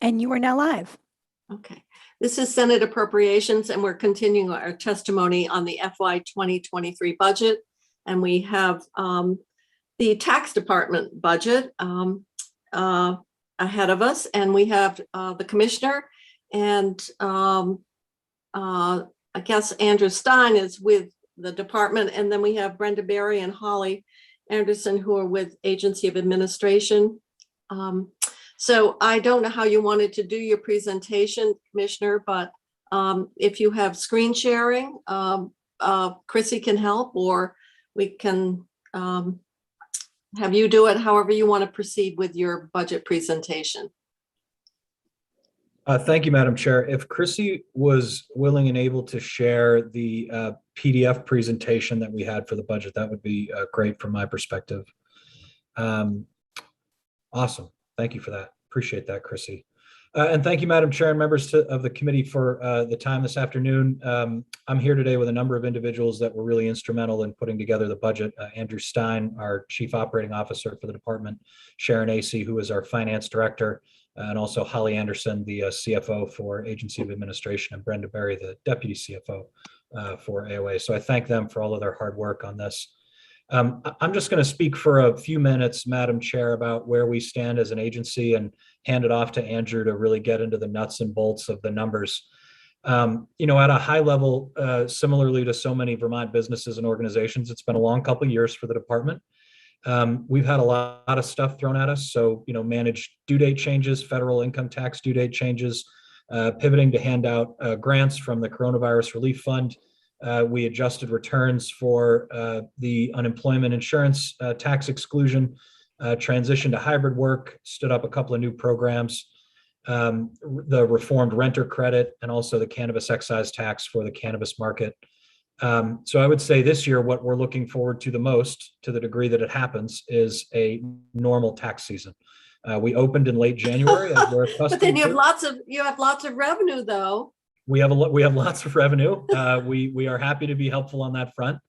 And you are now live. Okay, this is Senate Appropriations, and we're continuing our testimony on the FY 2023 budget. And we have the tax department budget ahead of us, and we have the commissioner, and I guess Andrew Stein is with the department, and then we have Brenda Berry and Holly Anderson who are with Agency of Administration. So I don't know how you wanted to do your presentation, Commissioner, but if you have screen sharing, Chrissy can help, or we can have you do it however you want to proceed with your budget presentation. Thank you, Madam Chair. If Chrissy was willing and able to share the PDF presentation that we had for the budget, that would be great from my perspective. Awesome. Thank you for that. Appreciate that, Chrissy. And thank you, Madam Chair and members of the committee for the time this afternoon. I'm here today with a number of individuals that were really instrumental in putting together the budget. Andrew Stein, our Chief Operating Officer for the department, Sharon Acey, who is our Finance Director, and also Holly Anderson, the CFO for Agency of Administration, and Brenda Berry, the Deputy CFO for AOA. So I thank them for all of their hard work on this. I'm just going to speak for a few minutes, Madam Chair, about where we stand as an agency and hand it off to Andrew to really get into the nuts and bolts of the numbers. You know, at a high level, similarly to so many Vermont businesses and organizations, it's been a long couple of years for the department. We've had a lot of stuff thrown at us. So, you know, managed due date changes, federal income tax due date changes, pivoting to hand out grants from the Coronavirus Relief Fund. We adjusted returns for the unemployment insurance tax exclusion, transition to hybrid work, stood up a couple of new programs, the reformed renter credit, and also the cannabis excise tax for the cannabis market. So I would say this year, what we're looking forward to the most, to the degree that it happens, is a normal tax season. We opened in late January, as we're accustomed. But then you have lots of revenue, though. We have lots of revenue. We are happy to be helpful on that front.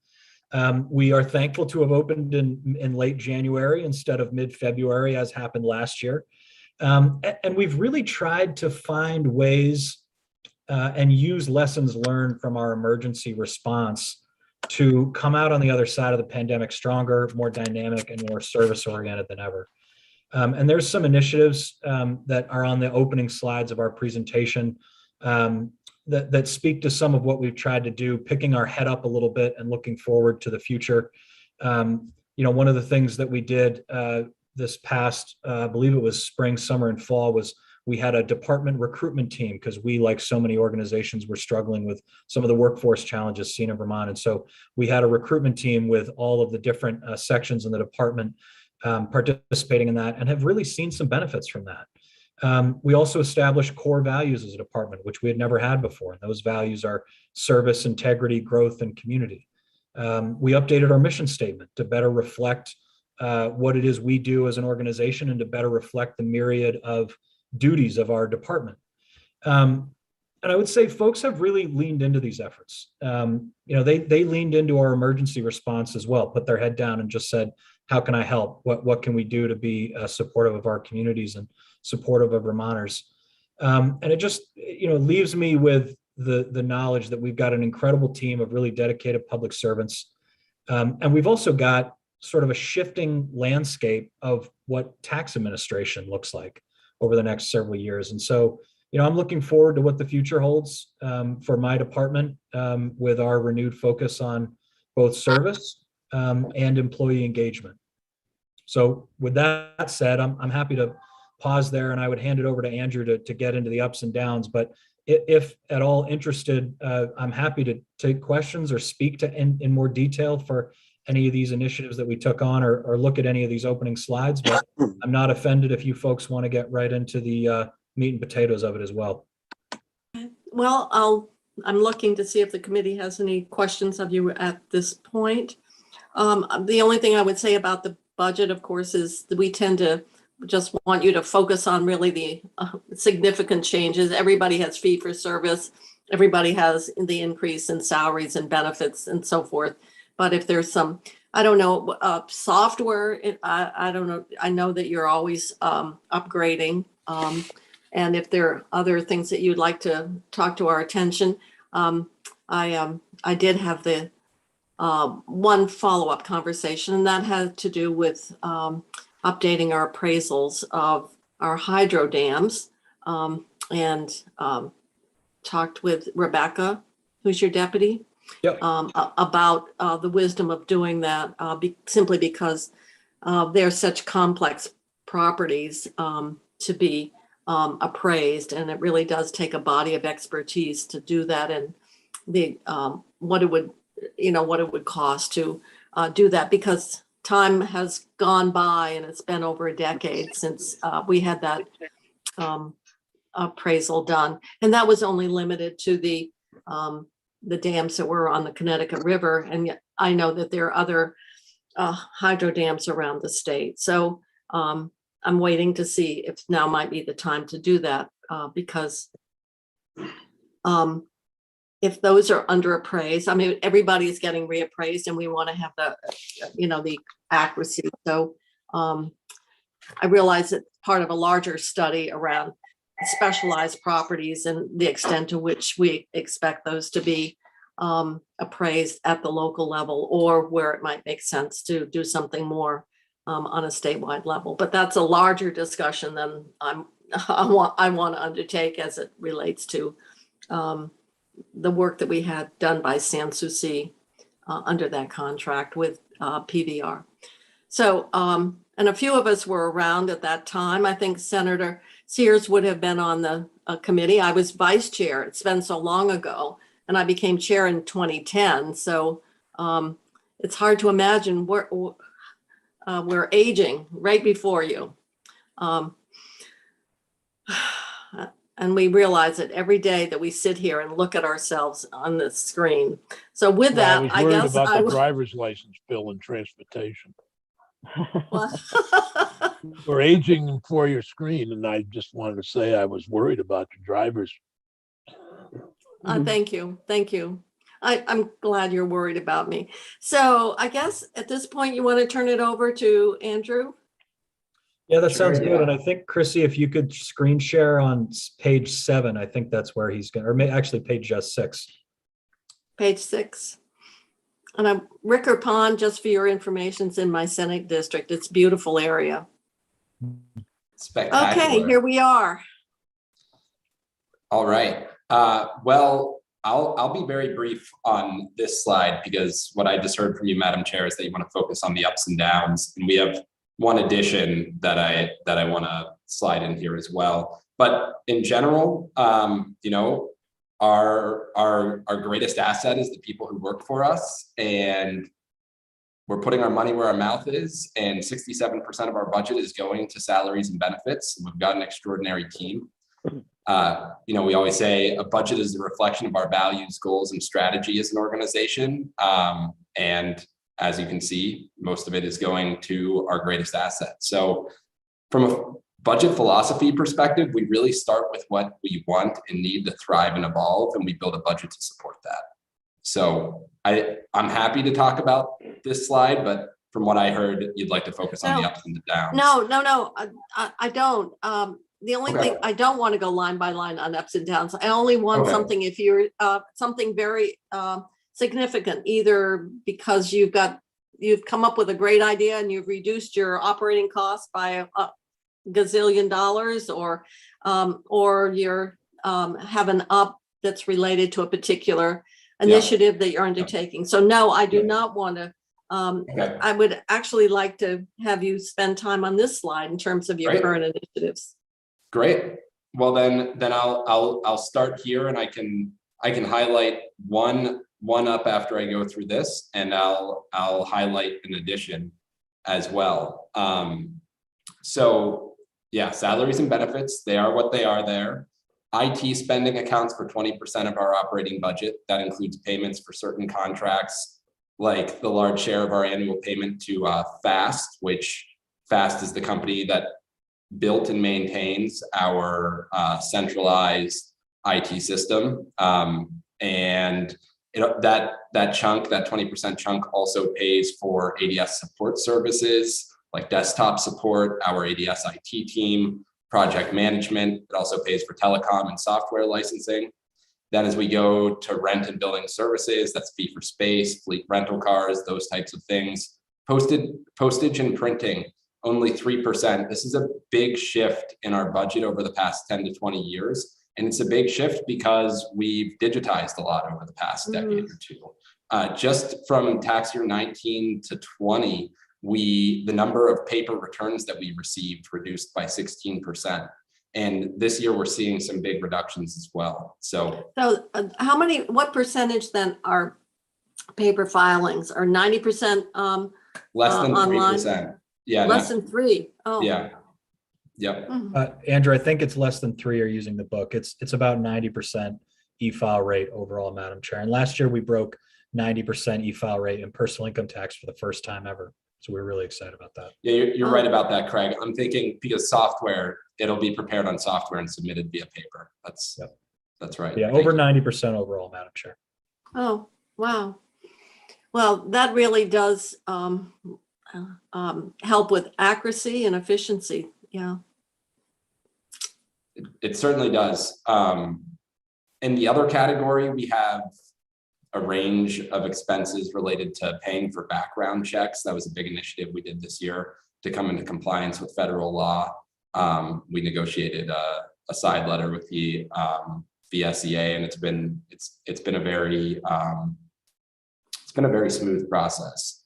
We are thankful to have opened in late January instead of mid-February, as happened last year. And we've really tried to find ways and use lessons learned from our emergency response to come out on the other side of the pandemic stronger, more dynamic, and more service-oriented than ever. And there's some initiatives that are on the opening slides of our presentation that speak to some of what we've tried to do, picking our head up a little bit and looking forward to the future. You know, one of the things that we did this past, I believe it was spring, summer, and fall, was we had a department recruitment team, because we, like so many organizations, were struggling with some of the workforce challenges seen in Vermont. And so we had a recruitment team with all of the different sections in the department participating in that, and have really seen some benefits from that. We also established core values as a department, which we had never had before. And those values are service, integrity, growth, and community. We updated our mission statement to better reflect what it is we do as an organization, and to better reflect the myriad of duties of our department. And I would say folks have really leaned into these efforts. You know, they leaned into our emergency response as well, put their head down and just said, how can I help? What can we do to be supportive of our communities and supportive of Vermonters? And it just, you know, leaves me with the knowledge that we've got an incredible team of really dedicated public servants. And we've also got sort of a shifting landscape of what tax administration looks like over the next several years. And so, you know, I'm looking forward to what the future holds for my department with our renewed focus on both service and employee engagement. So with that said, I'm happy to pause there, and I would hand it over to Andrew to get into the ups and downs. But if at all interested, I'm happy to take questions or speak to in more detail for any of these initiatives that we took on, or look at any of these opening slides. But I'm not offended if you folks want to get right into the meat and potatoes of it as well. Well, I'm looking to see if the committee has any questions of you at this point. The only thing I would say about the budget, of course, is that we tend to just want you to focus on really the significant changes. Everybody has fee for service. Everybody has the increase in salaries and benefits and so forth. But if there's some, I don't know, software, I don't know. I know that you're always upgrading. And if there are other things that you'd like to talk to our attention, I did have the one follow-up conversation, and that had to do with updating our appraisals of our hydro dams, and talked with Rebecca, who's your deputy, Yep. about the wisdom of doing that, simply because they're such complex properties to be appraised, and it really does take a body of expertise to do that, and the what it would cost to do that, because time has gone by and it's been over a decade since we had that appraisal done, and that was only limited to the dams that were on the Connecticut River, and yet I know that there are other hydro dams around the state. So I'm waiting to see if now might be the time to do that, because if those are underappraised, I mean, everybody's getting reappraised, and we want to have the accuracy. So I realize it's part of a larger study around specialized properties and the extent to which we expect those to be appraised at the local level, or where it might make sense to do something more on a statewide level. But that's a larger discussion than I want to undertake as it relates to the work that we had done by Sanssouci under that contract with PVR. So, and a few of us were around at that time. I think Senator Sears would have been on the committee. I was vice chair. It's been so long ago, and I became chair in 2010. So it's hard to imagine we're aging right before you. And we realize it every day that we sit here and look at ourselves on the screen. So with that, I was worried guess about the driver's license bill and transportation. We're aging for your screen, and I just wanted to say I was worried about the drivers. Thank you. Thank you. I'm glad you're worried about me. So I guess at this point, you want to turn it over to Andrew? Yeah, that sounds Sure, good. yeah. And I think, Chrissy, if you could screen share on page 7, I think that's where he's going, or actually page 6. Page 6. And Ricker Pond, just for your information, is in my Senate district. It's a beautiful area. Spectacular. Okay, here we are. All right. Well, I'll be very brief on this slide, because what I just heard from you, Madam Chair, is that you want to focus on the ups and downs, and we have one addition that I want to slide in here as well. But in general, our greatest asset is the people who work for us, and we're putting our money where our mouth is, and 67% of our budget is going to salaries and benefits. We've got an extraordinary team. We always say a budget is a reflection of our values, goals, and strategy as an organization. And as you can see, most of it is going to our greatest asset. So from a budget philosophy perspective, we really start with what we want and need to thrive and evolve, and we build a budget to support that. So I'm happy to talk about this slide, but from what I heard, you'd like to focus on the ups and the downs. No, I don't. The only thing, I don't want to go line by line on ups and downs. I only want something if you're something very significant, either because you've come up with a great idea and you've reduced your operating costs by a gazillion dollars, or you're have an up that's related to a particular initiative that you're undertaking. So no, I do not want to. I would actually like to have you spend time on this slide in terms of your current initiatives. Great. Well, then I'll start here, and I can highlight one up after I go through this, and I'll highlight an addition as well. So yeah, salaries and benefits, they are what they are there. IT spending accounts for 20% of our operating budget. That includes payments for certain contracts, like the large share of our annual payment to FAST, which FAST is the company that built and maintains our centralized IT system. And that chunk, that 20% chunk, also pays for ADS support services like desktop support, our ADS IT team, project management. It also pays for telecom and software licensing. Then as we go to rent and building services, that's fee for space, fleet rental cars, those types of things. Postage and printing, only 3%. This is a big shift in our budget over the past 10 to 20 years. And it's a big shift because we've digitized a lot over the past decade or two. Just from tax year 19 to 20, the number of paper returns that we received reduced by 16%. And this year we're seeing some big reductions as well. So what percentage then are paper filings? Are 90% less than online? 3%. Yeah. Less than 3. Oh. Yeah. Yep. Andrew, I think it's less than 3 are using the book. It's about 90% e-file rate overall, Madam Chair. And last year we broke 90% e-file rate in personal income tax for the first time ever. So we're really excited about that. Yeah, you're right about that, Craig. I'm thinking because software, it'll be prepared on software and submitted via paper. That's right. Yeah, over 90% overall, Madam Chair. Oh, wow. Well, that really does help with accuracy and efficiency. Yeah. It certainly does. In the other category, we have a range of expenses related to paying for background checks. That was a big initiative we did this year to come into compliance with federal law. We negotiated a side letter with the VSEA, and it's been a very smooth process.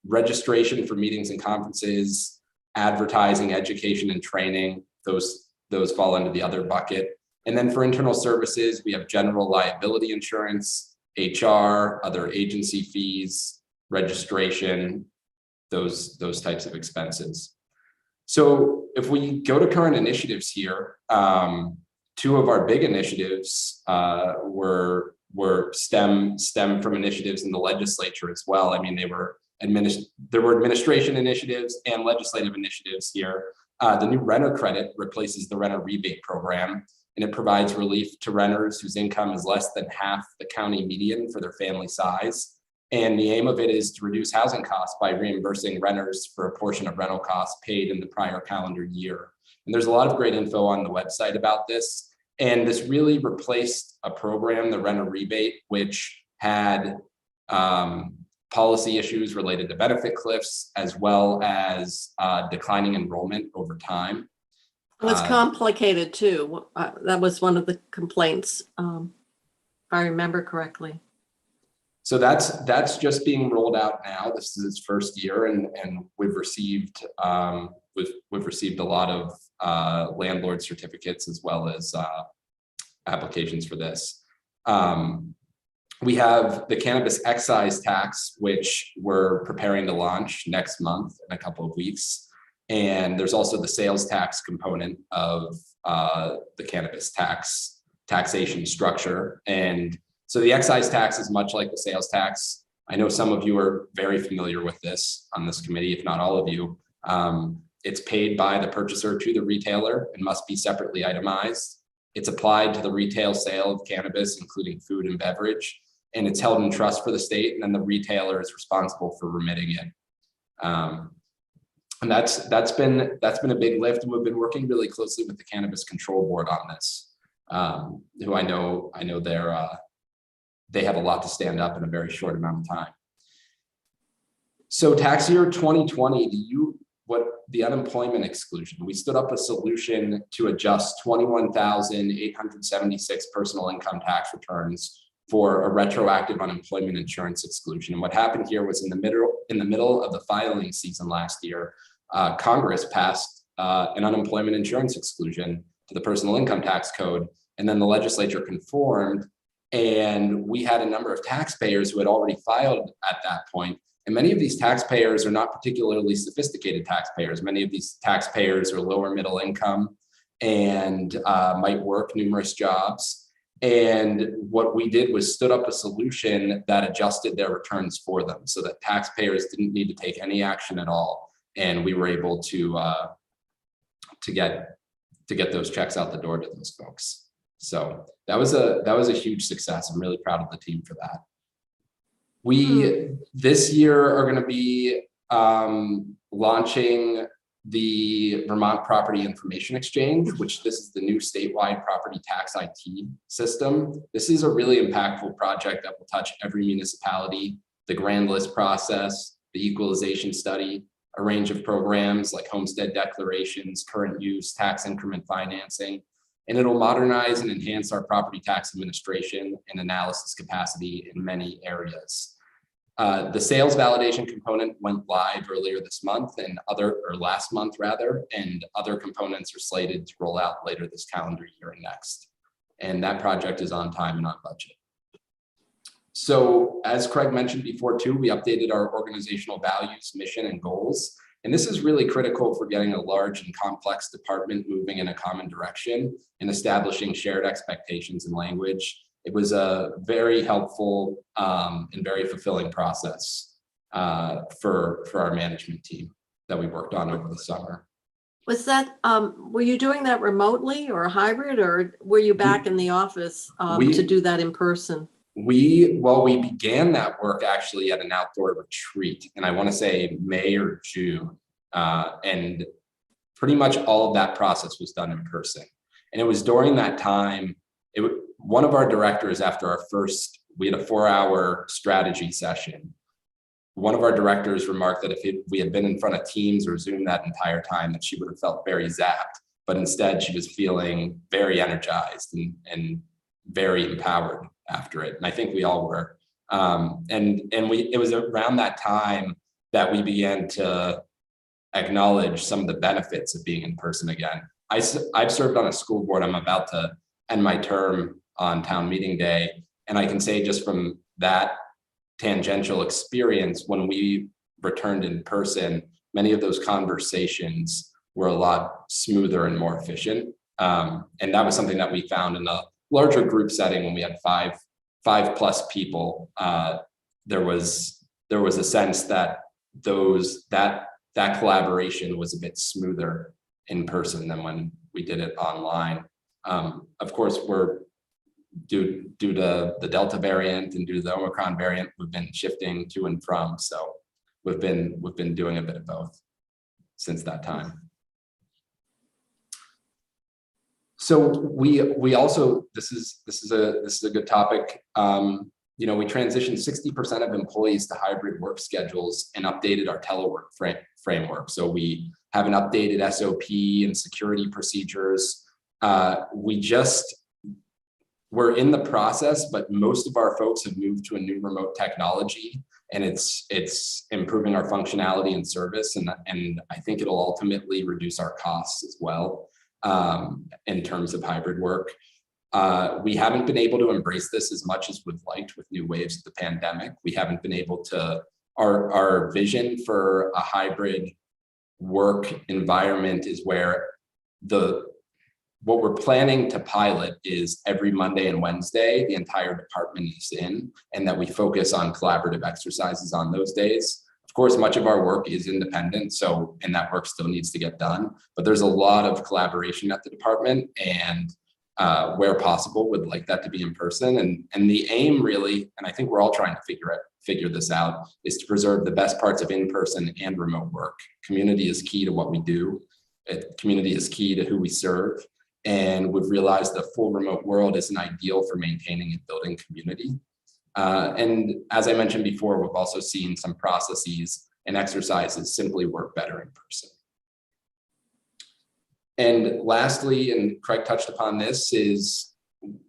Registration for meetings and conferences, advertising, education, and training, those fall into the other bucket. And then for internal services, we have general liability insurance, HR, other agency fees, registration, those types of expenses. So if we go to current initiatives here, 2 of our big initiatives were stem from initiatives in the legislature as well. I mean, there were administration initiatives and legislative initiatives here. The new renter credit replaces the renter rebate program, and it provides relief to renters whose income is less than half the county median for their family size. And the aim of it is to reduce housing costs by reimbursing renters for a portion of rental costs paid in the prior calendar year. And there's a lot of great info on the website about this. And this really replaced a program, the renter rebate, which had policy issues related to benefit cliffs, as well as declining enrollment over time. It was complicated too. That was one of the complaints, if I remember correctly. So that's just being rolled out now. This is its first year, and we've received a lot of landlord certificates as well as applications for this. We have the Cannabis Excise Tax, which we're preparing to launch next month in a couple of weeks. And there's also the sales tax component of the cannabis taxation structure. And so the excise tax is much like the sales tax. I know some of you are very familiar with this on this committee, if not all of you. It's paid by the purchaser to the retailer and must be separately itemized. It's applied to the retail sale of cannabis, including food and beverage, and it's held in trust for the state, and then the retailer is responsible for remitting it. And that's been a big lift, and we've been working really closely with the Cannabis Control Board on this, who I know they have a lot to stand up in a very short amount of time. So tax year 2020, the unemployment exclusion, we stood up a solution to adjust 21,876 personal income tax returns for a retroactive unemployment insurance exclusion. And what happened here was in the middle of the filing season last year, Congress passed an unemployment insurance exclusion to the personal income tax code, and then the legislature conformed, and we had a number of taxpayers who had already filed at that point. And many of these taxpayers are not particularly sophisticated taxpayers. Many of these taxpayers are lower middle income and might work numerous jobs. And what we did was stood up a solution that adjusted their returns for them so that taxpayers didn't need to take any action at all. And we were able to get those checks out the door to those folks. So that was a huge success. I'm really proud of the team for that. We this year are going to be launching the Vermont Property Information Exchange, which this is the new statewide property tax IT system. This is a really impactful project that will touch every municipality, the grand list process, the equalization study, a range of programs like homestead declarations, current use, tax increment financing, and it'll modernize and enhance our property tax administration and analysis capacity in many areas. The sales validation component went live earlier this month and last month rather, and other components are slated to roll out later this calendar year and next. And that project is on time and on budget. So as Craig mentioned before too, we updated our organizational values, mission, and goals. And this is really critical for getting a large and complex department moving in a common direction and establishing shared expectations and language. It was a very helpful and very fulfilling process for our management team that we worked on over the summer. Was that, were you doing that remotely or hybrid, or were you back in the office to do that in person? We began that work actually at an outdoor retreat, and I want to say May or June, and pretty much all of that process was done in person. And it was during that time, one of our directors, after we had a 4-hour strategy session. One of our directors remarked that if we had been in front of Teams or Zoom that entire time, that she would have felt very zapped, but instead she was feeling very energized and very empowered after it. And I think we all were. It was around that time that we began to acknowledge some of the benefits of being in person again. I've served on a school board. I'm about to end my term on town meeting day. And I can say just from that tangential experience, when we returned in person, many of those conversations were a lot smoother and more efficient. And that was something that we found in a larger group setting when we had five plus people. There was a sense that that collaboration was a bit smoother in person than when we did it online. Of course, we're due to the Delta variant and due to the Omicron variant, we've been shifting to and from. So we've been doing a bit of both since that time. So we also, this is a good topic. We transitioned 60% of employees to hybrid work schedules and updated our telework framework. So we have an updated SOP and security procedures. We're in the process, but most of our folks have moved to a new remote technology, and it's improving our functionality and service. And I think it'll ultimately reduce our costs as well in terms of hybrid work. We haven't been able to embrace this as much as we'd liked with new waves of the pandemic. We haven't been able to, our vision for a hybrid work environment is where what we're planning to pilot is every Monday and Wednesday, the entire department is in, and that we focus on collaborative exercises on those days. Of course, much of our work is independent, and that work still needs to get done, but there's a lot of collaboration at the department, and where possible, would like that to be in person. And the aim really, and I think we're all trying to figure this out, is to preserve the best parts of in-person and remote work. Community is key to what we do. Community is key to who we serve. And we've realized the full remote world isn't ideal for maintaining and building community. And as I mentioned before, we've also seen some processes and exercises simply work better in person. And lastly, and Craig touched upon this, is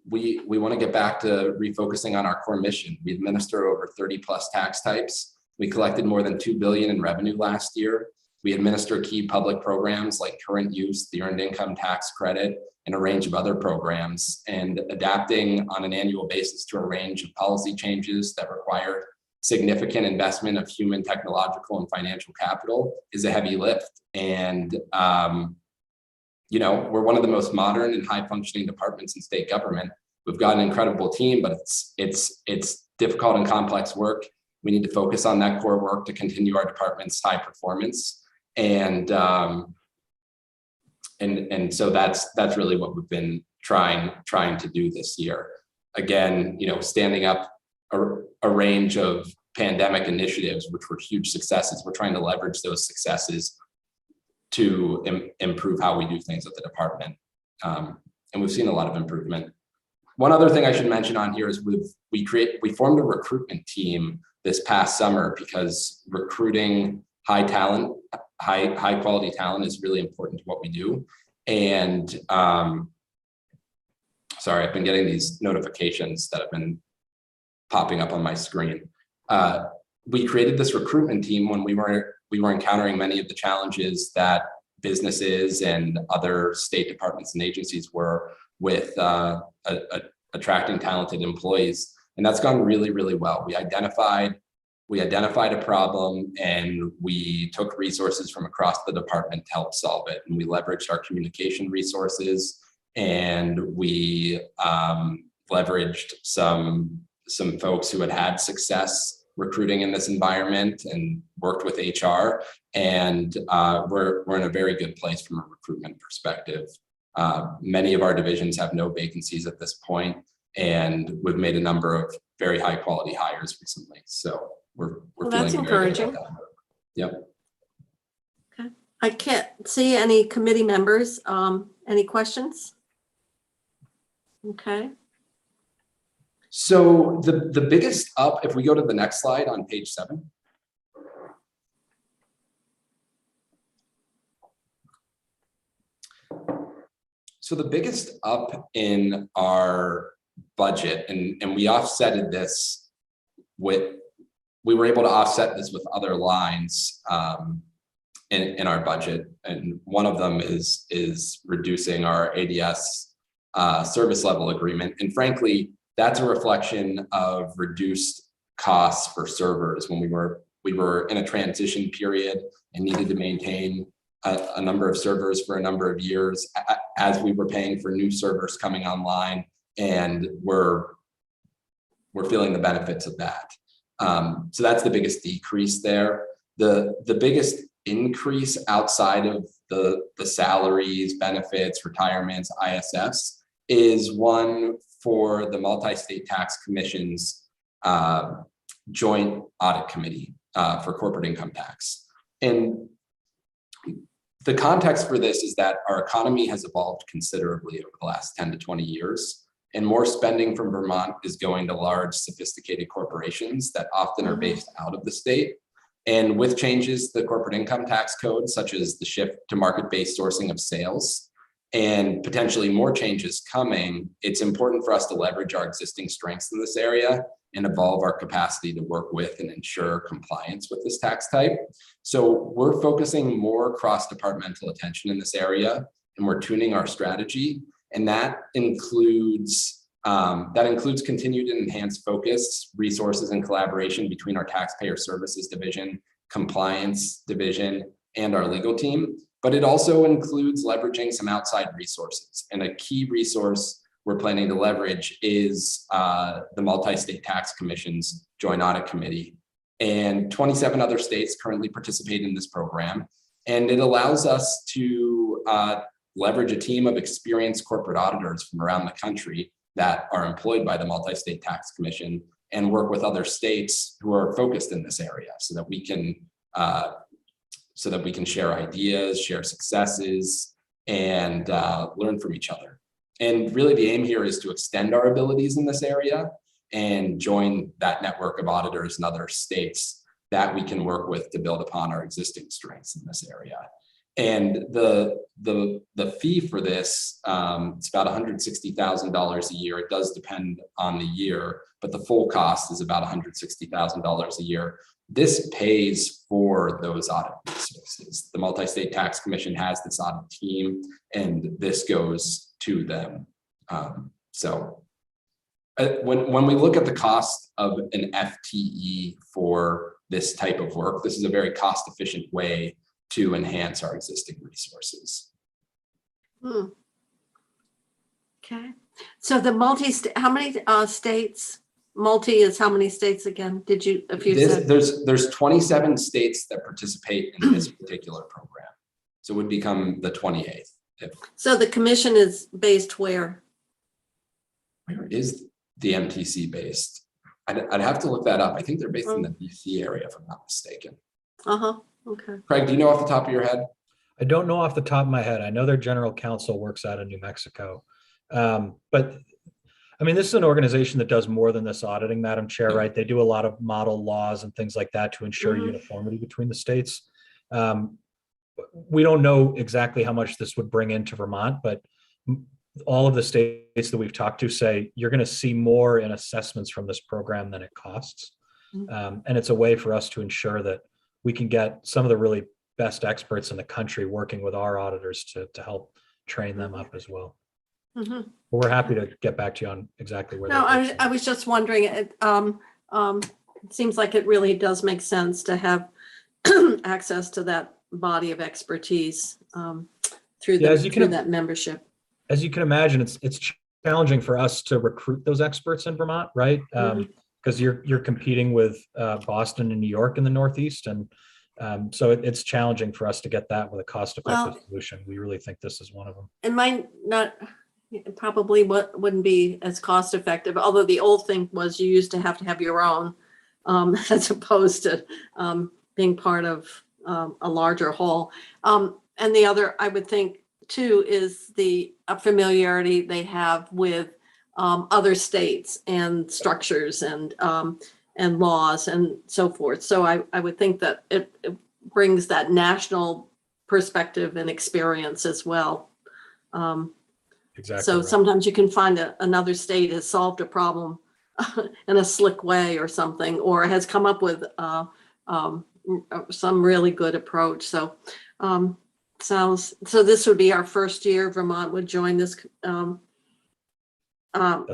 we want to get back to refocusing on our core mission. We administer over 30 plus tax types. We collected more than $2 billion in revenue last year. We administer key public programs like current use, the earned income tax credit, and a range of other programs, and adapting on an annual basis to a range of policy changes that require significant investment of human, technological, and financial capital is a heavy lift. And we're one of the most modern and high functioning departments in state government. We've got an incredible team, but it's difficult and complex work. We need to focus on that core work to continue our department's high performance. And so that's really what we've been trying to do this year. Again, standing up a range of pandemic initiatives, which were huge successes. We're trying to leverage those successes to improve how we do things at the department. And we've seen a lot of improvement. One other thing I should mention on here is we formed a recruitment team this past summer because recruiting high quality talent is really important to what we do. And sorry, I've been getting these notifications that have been popping up on my screen. We created this recruitment team when we were encountering many of the challenges that businesses and other state departments and agencies were with attracting talented employees. And that's gone really, really well. We identified a problem and we took resources from across the department to help solve it. And we leveraged our communication resources, and we leveraged some folks who had success recruiting in this environment and worked with HR. And we're in a very good place from a recruitment perspective. Many of our divisions have no vacancies at this point, and we've made a number of very high quality hires recently. So we're Well, feeling that's very good encouraging. about that. Yep. Okay. I can't see any committee members. Any questions? Okay. So the biggest up, if we go to the next slide on page 7. So the biggest up in our budget, and we offsetted this with, we were able to offset this with other lines in our budget. And one of them is reducing our ADS service level agreement. And frankly, that's a reflection of reduced costs for servers when we were in a transition period and needed to maintain a number of servers for a number of years as we were paying for new servers coming online, and we're feeling the benefits of that. So that's the biggest decrease there. The biggest increase outside of the salaries, benefits, retirements, ISS is one for the Multi-State Tax Commission's joint audit committee for corporate income tax. And the context for this is that our economy has evolved considerably over the last 10 to 20 years, and more spending from Vermont is going to large, sophisticated corporations that often are based out of the state. And with changes to the corporate income tax code, such as the shift to market-based sourcing of sales, and potentially more changes coming, it's important for us to leverage our existing strengths in this area and evolve our capacity to work with and ensure compliance with this tax type. So we're focusing more cross-departmental attention in this area, and we're tuning our strategy. And that includes continued and enhanced focus, resources, and collaboration between our taxpayer services division, compliance division, and our legal team. But it also includes leveraging some outside resources. And a key resource we're planning to leverage is the Multi-State Tax Commission's Joint Audit Committee. And 27 other states currently participate in this program. And it allows us to leverage a team of experienced corporate auditors from around the country that are employed by the Multi-State Tax Commission and work with other states who are focused in this area so that we can share ideas, share successes, and learn from each other. And really the aim here is to extend our abilities in this area and join that network of auditors in other states that we can work with to build upon our existing strengths in this area. And the fee for this, it's about $160,000 a year. It does depend on the year, but the full cost is about $160,000 a year. This pays for those audit resources. The Multi-State Tax Commission has this audit team, and this goes to them. When we look at the cost of an FTE for this type of work, this is a very cost-efficient way to enhance our existing resources. Okay. So the how many states? Multi is how many states again? Did you, if you said? There's 27 states that participate in this particular program. So it would become the 28th. So the commission is based where? Where is the MTC based? I'd have to look that up. I think they're based in the DC area, if I'm not mistaken. Okay. Craig, do you know off the top of your head? I don't know off the top of my head. I know their general counsel works out of New Mexico. But I mean, this is an organization that does more than this auditing, Madam Chair, right? They do a lot of model laws and things like that to ensure uniformity between the states. We don't know exactly how much this would bring into Vermont, but all of the states that we've talked to say you're going to see more in assessments from this program than it costs. And it's a way for us to ensure that we can get some of the really best experts in the country working with our auditors to help train them up as well. But we're happy to get back to you on exactly where. No, I was just wondering, it seems like it really does make sense to have access to that body of expertise through that membership. As you can imagine, it's challenging for us to recruit those experts in Vermont, right? Because you're competing with Boston and New York in the Northeast, and so it's challenging for us to get that with a cost-effective solution. We really think this is one of them. It might not, it probably wouldn't be as cost-effective, although the old thing was you used to have your own, as opposed to being part of a larger whole. And the other, I would think, too, is the familiarity they have with other states and structures and laws and so forth. So I would think that it brings that national perspective and experience as well. Exactly. So sometimes you can find another state has solved a problem in a slick way or something, or has come up with some really good approach. So so this would be our first year Vermont would join this. That's right.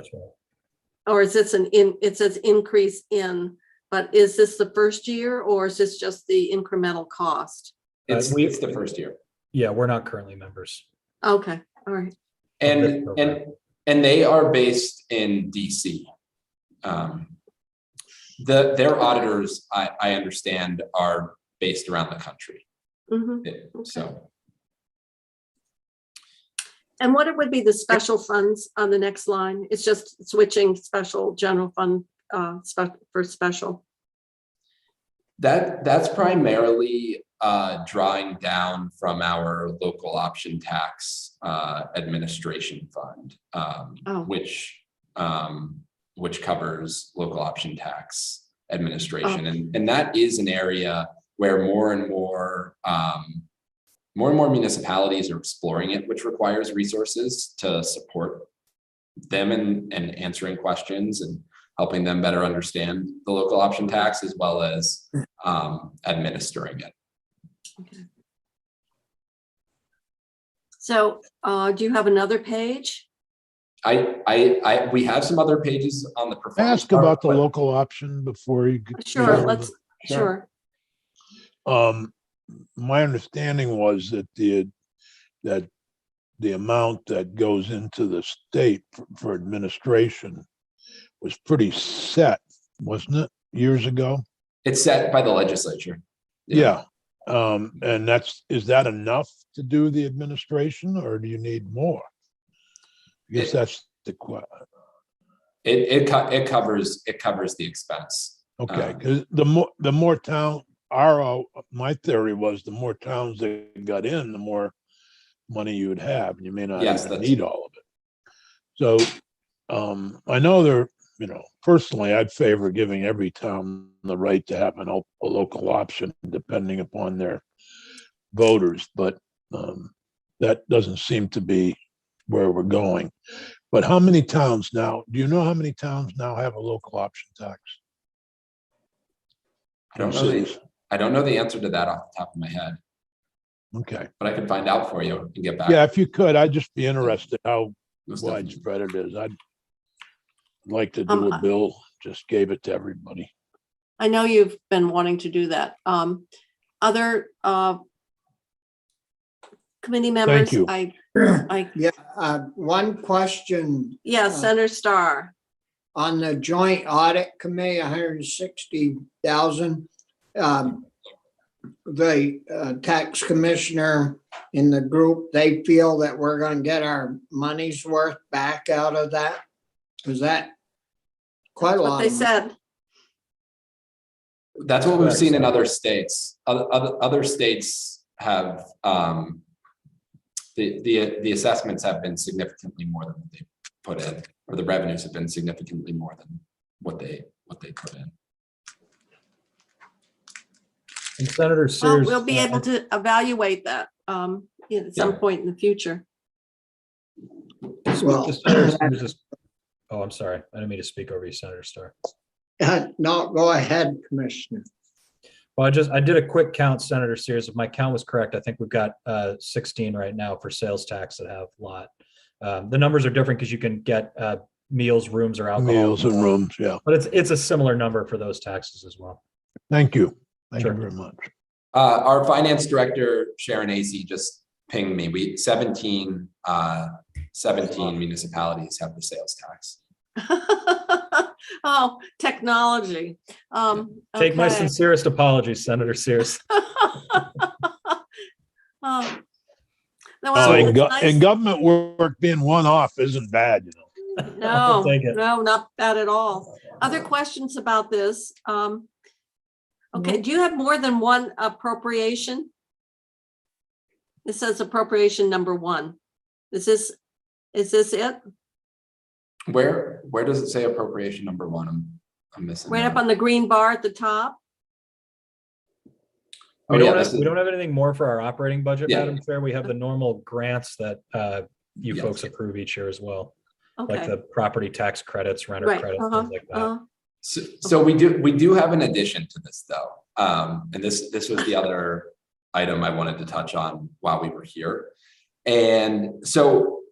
Or is this it says increase in, but is this the first year or is this just the incremental cost? It's the first year. Yeah, we're not currently members. Okay, all right. And they are based in DC. Their auditors, I understand, are based around the country. So. And what would be the special funds on the next line? It's just switching special general fund for special. That's primarily drawing down from our local option tax administration fund, which covers local option tax administration, and that is an area where more and more municipalities are exploring it, which requires resources to support them and answering questions and helping them better understand the local option tax as well as administering it. Okay. So do you have another page? We have some other pages on the performance. Ask about the local option before you get. Sure, sure. My understanding was that the amount that goes into the state for administration was pretty set, wasn't it, years ago? It's set by the legislature. Yeah. And is that enough to do the administration, or do you need more? I guess that's the question. It covers the expense. Okay, because the more town, my theory was the more towns that got in, the more money you would have, and you may not even need all of it. So I know personally, I'd favor giving every town the right to have a local option depending upon their voters, but that doesn't seem to be where we're going. But how many towns now, do you know how many towns now have a local option tax? I don't know the answer to that off the top of my head. Okay. But I can find out for you and get back. Yeah, if you could, I'd just be interested how widespread it is. I'd like to do a bill, just gave it to everybody. I know you've been wanting to do that. Other committee members? Thank you. One question. Yeah, Senator Starr. On the joint audit committee, 160,000. The tax commissioner in the group, they feel that we're going to get our money's worth back out of that. Is that quite a lot? What they said. That's what we've seen in other states. Other states have, the assessments have been significantly more than what they put in, or the revenues have been significantly more than what they put in. And Senator Well, Sears. we'll be able to evaluate that at some point in the future. Well, Oh, I'm sorry. I didn't mean to speak over you, Senator Starr. no, go ahead, Commissioner. Well, I did a quick count, Senator Sears. If my count was correct, I think we've got 16 right now for sales tax that have lot. The numbers are different because you can get meals, rooms, or alcohol. Meals and rooms, yeah. But it's a similar number for those taxes as well. Thank you. Thank Sure. you very much. Our finance director, Sharon AC, just pinged me. 17 municipalities have the sales tax. Oh, technology. Take my Okay. sincerest apologies, Senator Sears. Oh. No, Oh, well, and, it's nice. and government work being one-off isn't bad, you know. I'll No, take it. no, not bad at all. Other questions about this? Okay, do you have more than one appropriation? It says appropriation number 1. Is this it? Where does it say appropriation number 1? I'm missing. Right that. up on the green bar at the top? Oh, We yeah, don't have anything more for our operating budget, Yeah. Madam Chair. We have the normal grants that you Yes. folks approve each year as well, Okay. like the property tax credits, renter Right. credits, things like that. So we do have an addition to this though. And this was the other item I wanted to touch on while we were here. And so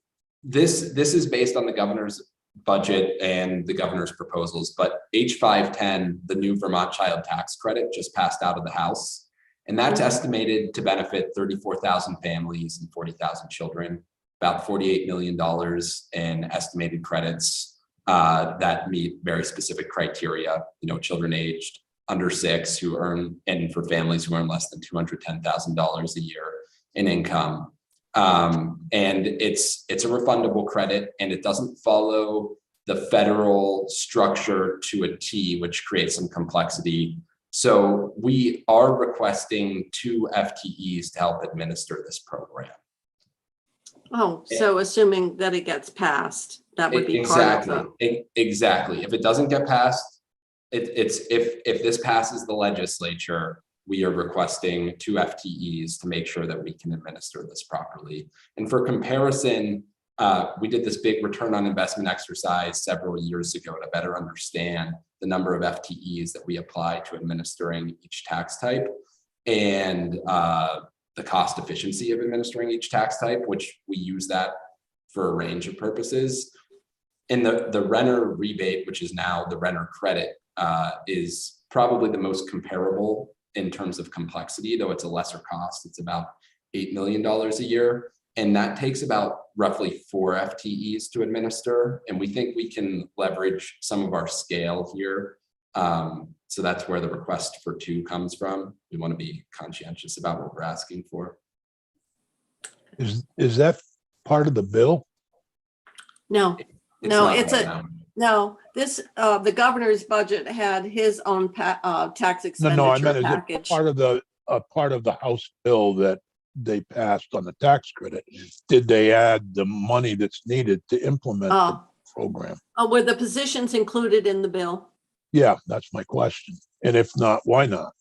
this is based on the governor's budget and the governor's proposals, but H510, the new Vermont child tax credit, just passed out of the House. And that's estimated to benefit 34,000 families and 40,000 children, about $48 million in estimated credits that meet very specific criteria, children aged under 6 who earn, and for families who earn less than $210,000 a year in income. And it's a refundable credit, and it doesn't follow the federal structure to a T, which creates some complexity. So we are requesting 2 FTEs to help administer this program. Oh, so assuming that it gets passed, that would be part of the. Exactly. If it doesn't get passed, if this passes the legislature, we are requesting 2 FTEs to make sure that we can administer this properly. And for comparison, we did this big return on investment exercise several years ago to better understand the number of FTEs that we apply to administering each tax type and the cost efficiency of administering each tax type, which we use that for a range of purposes. And the renter rebate, which is now the renter credit, is probably the most comparable in terms of complexity, though it's a lesser cost. It's about $8 million a year. And that takes about roughly 4 FTEs to administer. And we think we can leverage some of our scale here. So that's where the request for 2 comes from. We want to be conscientious about what we're asking for. Is that part of the bill? No, It's no, not it's right a, now. no, this, the governor's budget had his own tax No, I expenditure meant is it package. part of the House bill that they passed on the tax credit? Did they add the money that's needed to implement the program? Were the positions included in the bill? Yeah, that's my question. And if not, why not?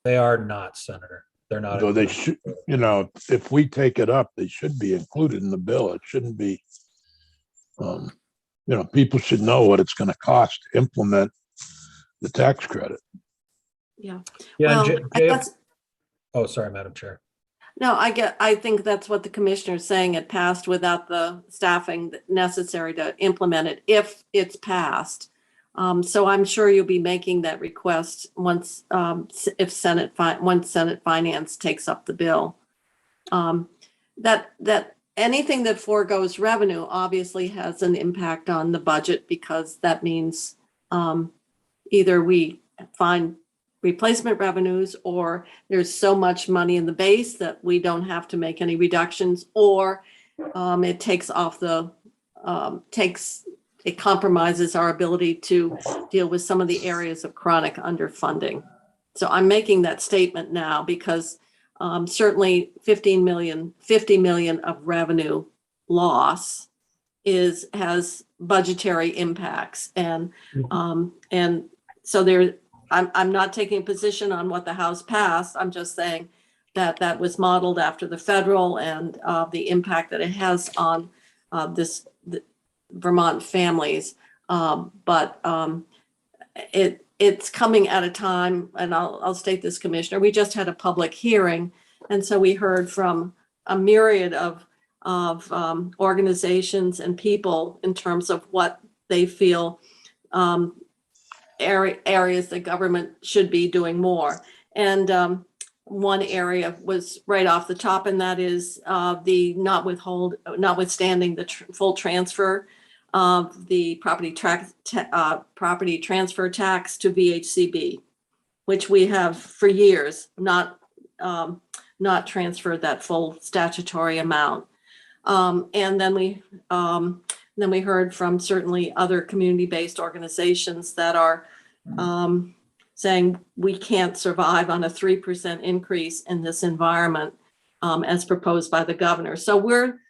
They are not, Senator. They're not. Though they should, if we take it up, they should be included in the bill. It shouldn't be, people should know what it's going to cost to implement the tax credit. Yeah. Yeah. Well, I guess, Oh, sorry, Madam Chair. no, I think that's what the commissioner is saying. It passed without the staffing necessary to implement it if it's passed. So I'm sure you'll be making that request once, once Senate Finance takes up the bill. That anything that foregoes revenue obviously has an impact on the budget, because that means either we find replacement revenues, or there's so much money in the base that we don't have to make any reductions, or it takes off the it compromises our ability to deal with some of the areas of chronic underfunding. So I'm making that statement now because certainly 50 million of revenue loss has budgetary impacts. And so I'm not taking a position on what the House passed. I'm just saying that was modeled after the federal and the impact that it has on the Vermont families. But it's coming at a time, and I'll state this, Commissioner, we just had a public hearing. And so we heard from a myriad of organizations and people in terms of what they feel areas the government should be doing more. And one area was right off the top, and that is the notwithstanding the full transfer of the property transfer tax to VHCB, which we have for years not transferred that full statutory amount. And then we heard from certainly other community-based organizations that are saying we can't survive on a 3% increase in this environment as proposed by the governor. So we're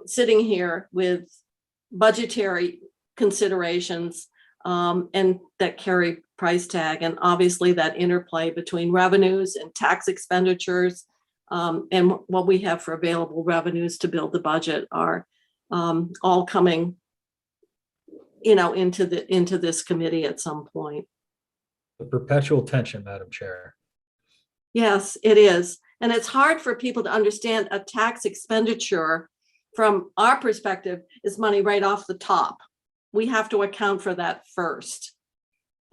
sitting here with budgetary considerations and that carry price tag, and obviously that interplay between revenues and tax expenditures and what we have for available revenues to build the budget are all coming, into this committee at some point. The perpetual tension, Madam Chair. Yes, it is. And it's hard for people to understand a tax expenditure from our perspective is money right off the top. We have to account for that first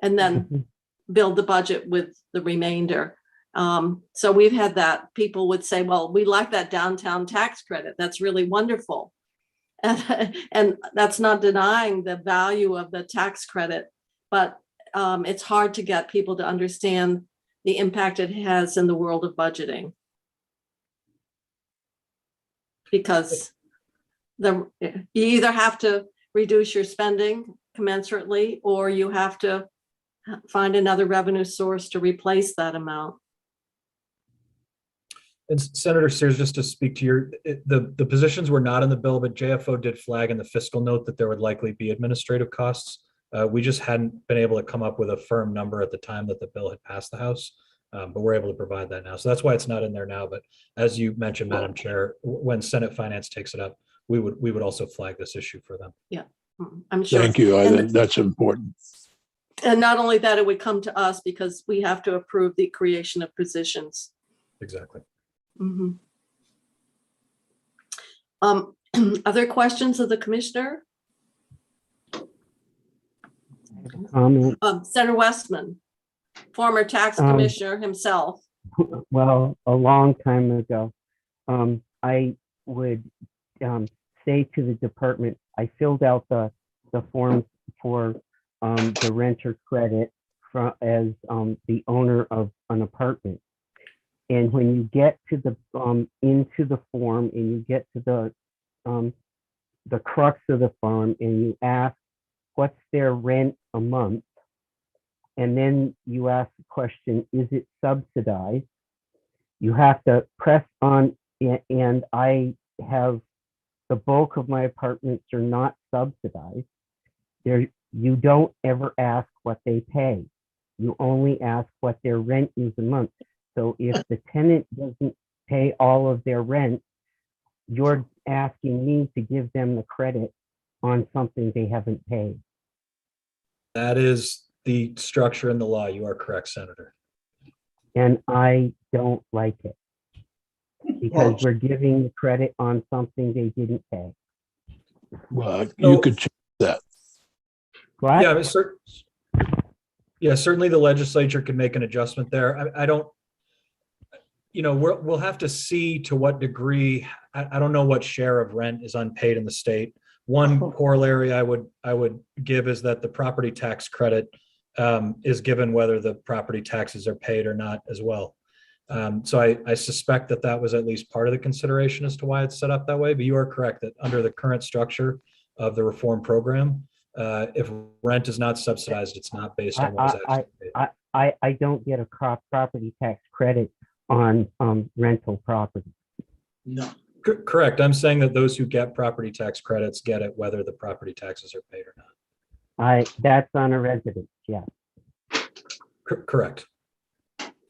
and then build the budget with the remainder. So we've had that. People would say, well, we like that downtown tax credit. That's really wonderful. And that's not denying the value of the tax credit, but it's hard to get people to understand the impact it has in the world of budgeting. Because you either have to reduce your spending commensurately, or you have to find another revenue source to replace that amount. And Senator Sears, just to speak to the positions were not in the bill, but JFO did flag in the fiscal note that there would likely be administrative costs. We just hadn't been able to come up with a firm number at the time that the bill had passed the House, but we're able to provide that now. So that's why it's not in there now. But as you mentioned, Madam Chair, when Senate Finance takes it up, we would also flag this issue for them. Yeah, I'm sure. Thank you. I think that's important. And not only that, it would come to us because we have to approve the creation of positions. Exactly. Mm-hmm. Other questions of the commissioner? Senator Westman, former tax commissioner himself. Well, a long time ago, I would say to the department, I filled out the forms for the renter credit as the owner of an apartment. And when you get to the into the form and you get to the crux of the form and you ask what's their rent a month, and then you ask the question, is it subsidized? You have to press on, and I have the bulk of my apartments are not subsidized. You don't ever ask what they pay. You only ask what their rent is a month. So if the tenant doesn't pay all of their rent, you're asking me to give them the credit on something they haven't paid. That is the structure in the law. You are correct, Senator. And I don't like it because we're giving the credit on something they didn't pay. Well, you could change that. What? Yeah, certainly the legislature can make an adjustment there. I don't, we'll have to see to what degree. I don't know what share of rent is unpaid in the state. One corollary I would give is that the property tax credit is given whether the property taxes are paid or not as well. So I suspect that was at least part of the consideration as to why it's set up that way. But you are correct that under the current structure of the reform program, if rent is not subsidized, it's not based on what is actually paid. I don't get a property tax credit on rental property. No. Correct. I'm saying that those who get property tax credits get it whether the property taxes are paid or not. That's on a residence, yeah. Correct.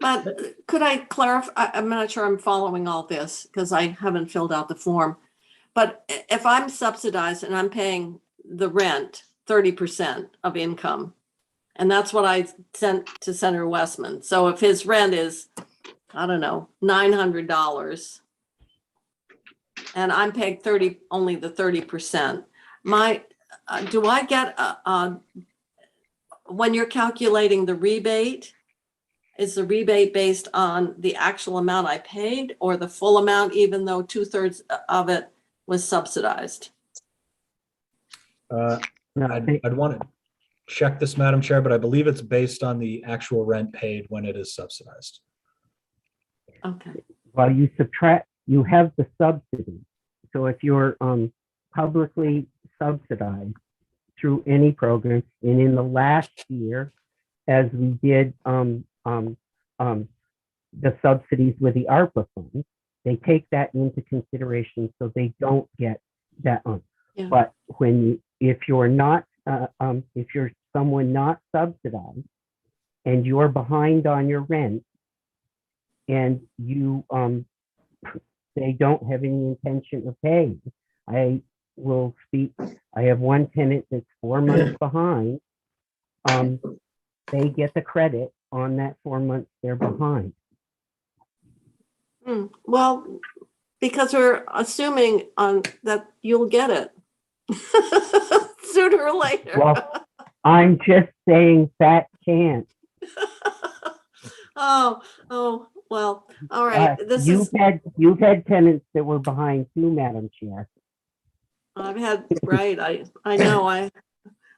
But could I clarify? I'm not sure I'm following all this because I haven't filled out the form. But if I'm subsidized and I'm paying the rent 30% of income, and that's what I sent to Senator Westman. So if his rent is, I don't know, $900, and I'm paying only the 30%, do I get when you're calculating the rebate? Is the rebate based on the actual amount I paid or the full amount, even though 2/3 of it was subsidized? No, I'd want to check this, Madam Chair, but I believe it's based on the actual rent paid when it is subsidized. Okay. well, you have the subsidy. So if you're publicly subsidized through any program, and in the last year, as we did the subsidies with the ARPA funds, they take that into consideration, so they don't get that. Yeah. But if you're someone not subsidized and you're behind on your rent, and they don't have any intention of paying, I have one tenant that's 4 months behind. They get the credit on that 4 months they're behind. Well, because we're assuming that you'll get it sooner or later. Well, I'm just saying that chance. Oh, well, all right. You've had tenants that were behind too, Madam Chair. I've had, right, I know,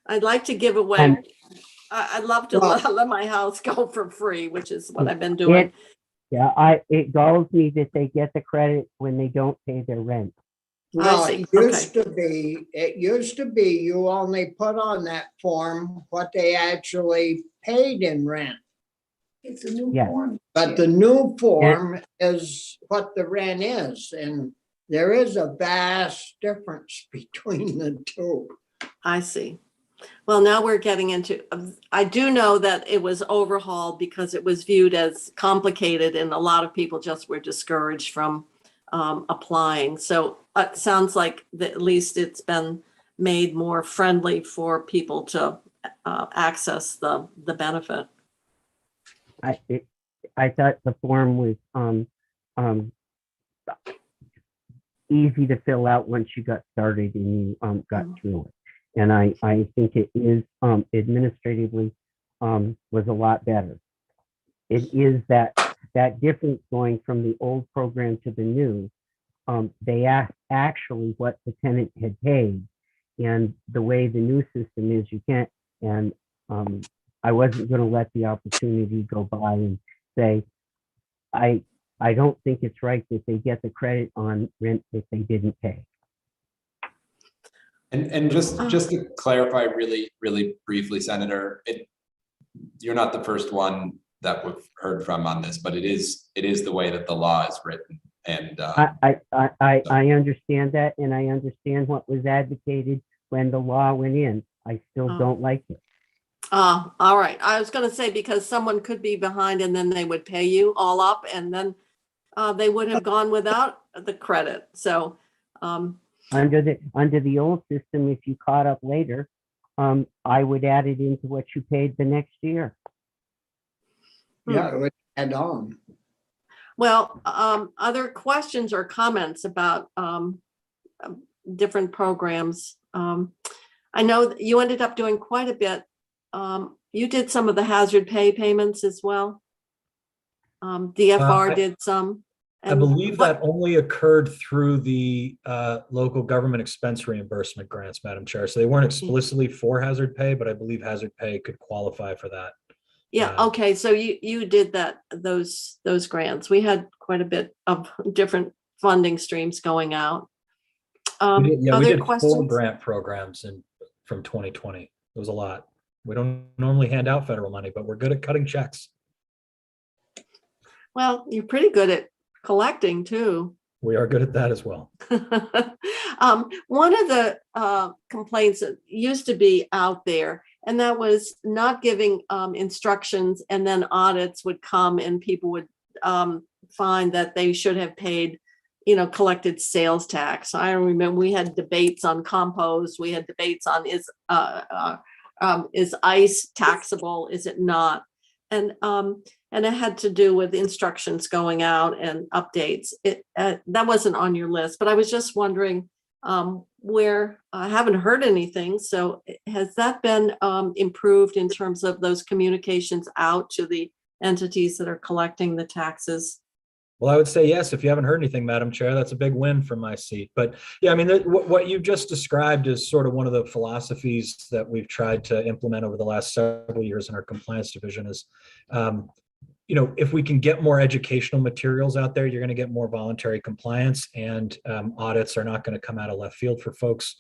I'd like to give away. And- I'd love to Well- let my house go for free, which is what I've been doing. It galls me that they get the credit when they don't pay their rent. Well, see. it used to be you only put on that form what they actually paid in rent. It's a new Yeah. form. But the new form is what the rent is, and there is a vast difference between the two. I see. Well, now we're getting into, I do know that it was overhauled because it was viewed as complicated and a lot of people just were discouraged from applying. So it sounds like at least it's been made more friendly for people to access the benefit. I thought the form was easy to fill out once you got started and you got through it. And I think it is administratively was a lot better. It is that difference going from the old program to the new. They asked actually what the tenant had paid, and the way the new system is, you can't. And I wasn't going to let the opportunity go by and say, I don't think it's right that they get the credit on rent that they didn't pay. And just to clarify really, really briefly, Senator, you're not the first one that we've heard from on this, but it is the way that the law is written. And I understand that, and I understand what was advocated when the law went in. I still don't like it. All right. I was going to say, because someone could be behind and then they would pay you all up and then they would have gone without the credit. So under the old system, if you caught up later, I would add it into what you paid the next year. Yeah, it would add on. well, other questions or comments about different programs? I know that you ended up doing quite a bit. You did some of the hazard pay payments as well. DFR did some. I believe that only occurred through the local government expense reimbursement grants, Madam Chair. So they weren't explicitly for hazard pay, but I believe hazard pay could qualify for that. Yeah, okay, so you did those grants. We had quite a bit of different funding streams going out. We did 4 questions? grant programs from 2020. It was a lot. We don't normally hand out federal money, but we're good at cutting checks. Well, you're pretty good at collecting too. We are good at that as well. One of the complaints that used to be out there, and that was not giving instructions, and then audits would come and people would find that they should have paid, collected sales tax. I remember we had debates on compost. We had debates on is ice taxable? Is it not? And it had to do with instructions going out and updates. That wasn't on your list, but I was just wondering where I haven't heard anything. So has that been improved in terms of those communications out to the entities that are collecting the taxes? Well, I would say yes. If you haven't heard anything, Madam Chair, that's a big win from my seat. But yeah, I mean, what you've just described is sort of one of the philosophies that we've tried to implement over the last several years in our compliance division is, if we can get more educational materials out there, you're going to get more voluntary compliance, and audits are not going to come out of left field for folks.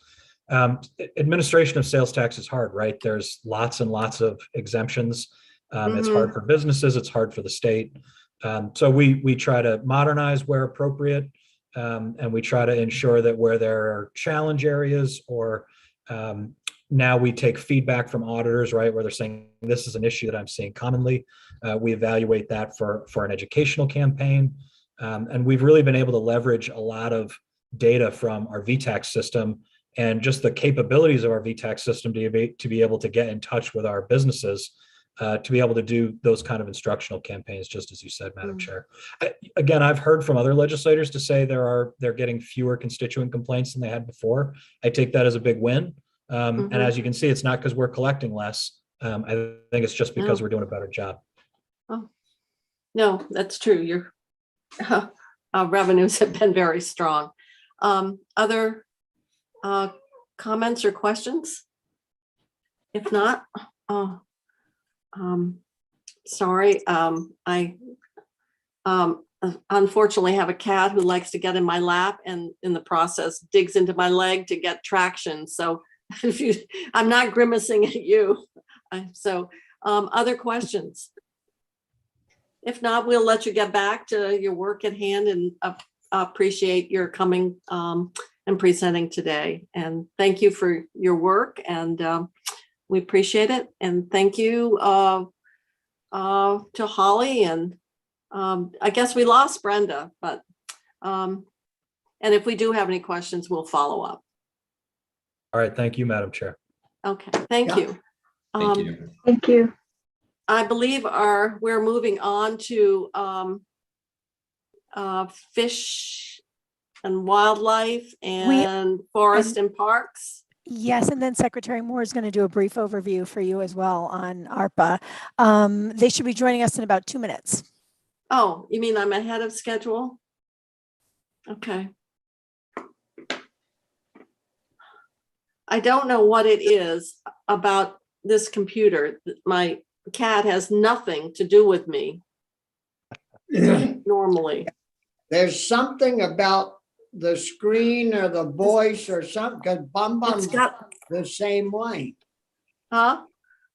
Administration of sales tax is hard, right? There's lots and lots of exemptions. It's hard for businesses. It's hard for the state. So we try to modernize where appropriate, and we try to ensure that where there are challenge areas or now we take feedback from auditors, right, where they're saying this is an issue that I'm seeing commonly. We evaluate that for an educational campaign. And we've really been able to leverage a lot of data from our VTAX system and just the capabilities of our VTAX system to be able to get in touch with our businesses to be able to do those kind of instructional campaigns, just as you said, Madam Chair. Again, I've heard from other legislators to say they're getting fewer constituent complaints than they had before. I take that as a big win. And as you can see, it's not because we're collecting less. I think it's just because we're doing a better job. Oh, no, that's true. Your revenues have been very strong. Other comments or questions? If not, sorry, I unfortunately have a cat who likes to get in my lap and in the process digs into my leg to get traction. So I'm not grimacing at you. So other questions? If not, we'll let you get back to your work at hand, and appreciate your coming and presenting today. And thank you for your work, and we appreciate it. And thank you to Holly, and I guess we lost Brenda, but and if we do have any questions, we'll follow up. All right. Thank you, Madam Chair. Okay, thank you. Thank you. Thank you. I believe we're moving on to fish and wildlife and forest and parks. Yes, and then Secretary Moore is going to do a brief overview for you as well on ARPA. They should be joining us in about 2 minutes. Oh, you mean I'm ahead of schedule? Okay. I don't know what it is about this computer. My cat has nothing to do with me normally. There's something about the screen or the voice or something, because Bum Bum's the same way. Huh?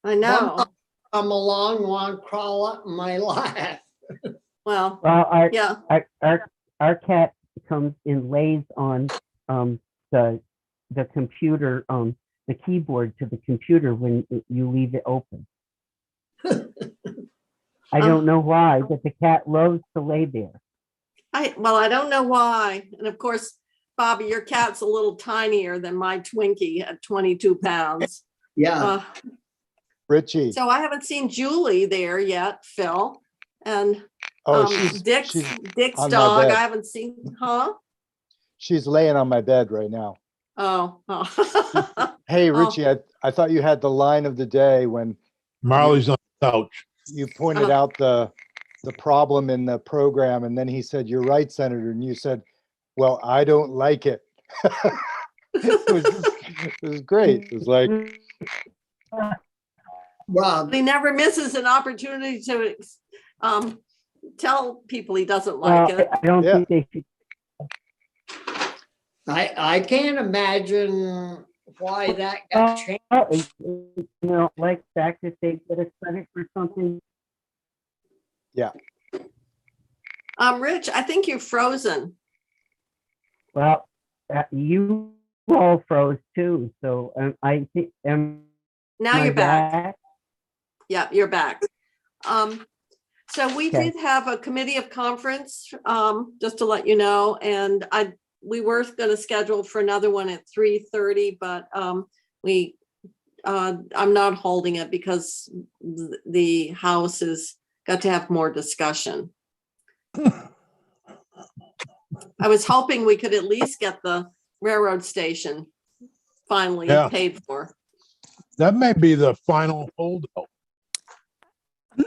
I know. Bum come along, want to crawl up in my lap. Well, yeah. Our cat comes and lays on the computer, the keyboard to the computer when you leave it open. I don't know why, but the cat loves to lay there. I don't know why. And of course, Bobby, your cat's a little tinier than my Twinkie at 22 pounds. Yeah. Richie. So I haven't seen Julie there yet, Phil. And Dick's dog, I haven't seen, huh? She's laying on my bed right now. Oh. Hey, Richie, I thought you had the line of the day when Marley's on the couch. you pointed out the problem in the program, and then he said, "You're right, Senator," and you said, "Well, I don't like it." It was great. It was like, Well, He never misses an opportunity to tell people he doesn't like it. I don't think they should. I can't imagine why that got changed. Like fact that they get a credit for something. yeah. Rich, I think you're frozen. Well, you all froze too, so I think, Now you're back. Yeah, you're back. So we Okay. did have a committee of conference, just to let you know, and we were going to schedule for another one at 3:30, but I'm not holding it because the House has got to have more discussion. I was hoping we could at least get the railroad station finally paid for. That may be the final holdout.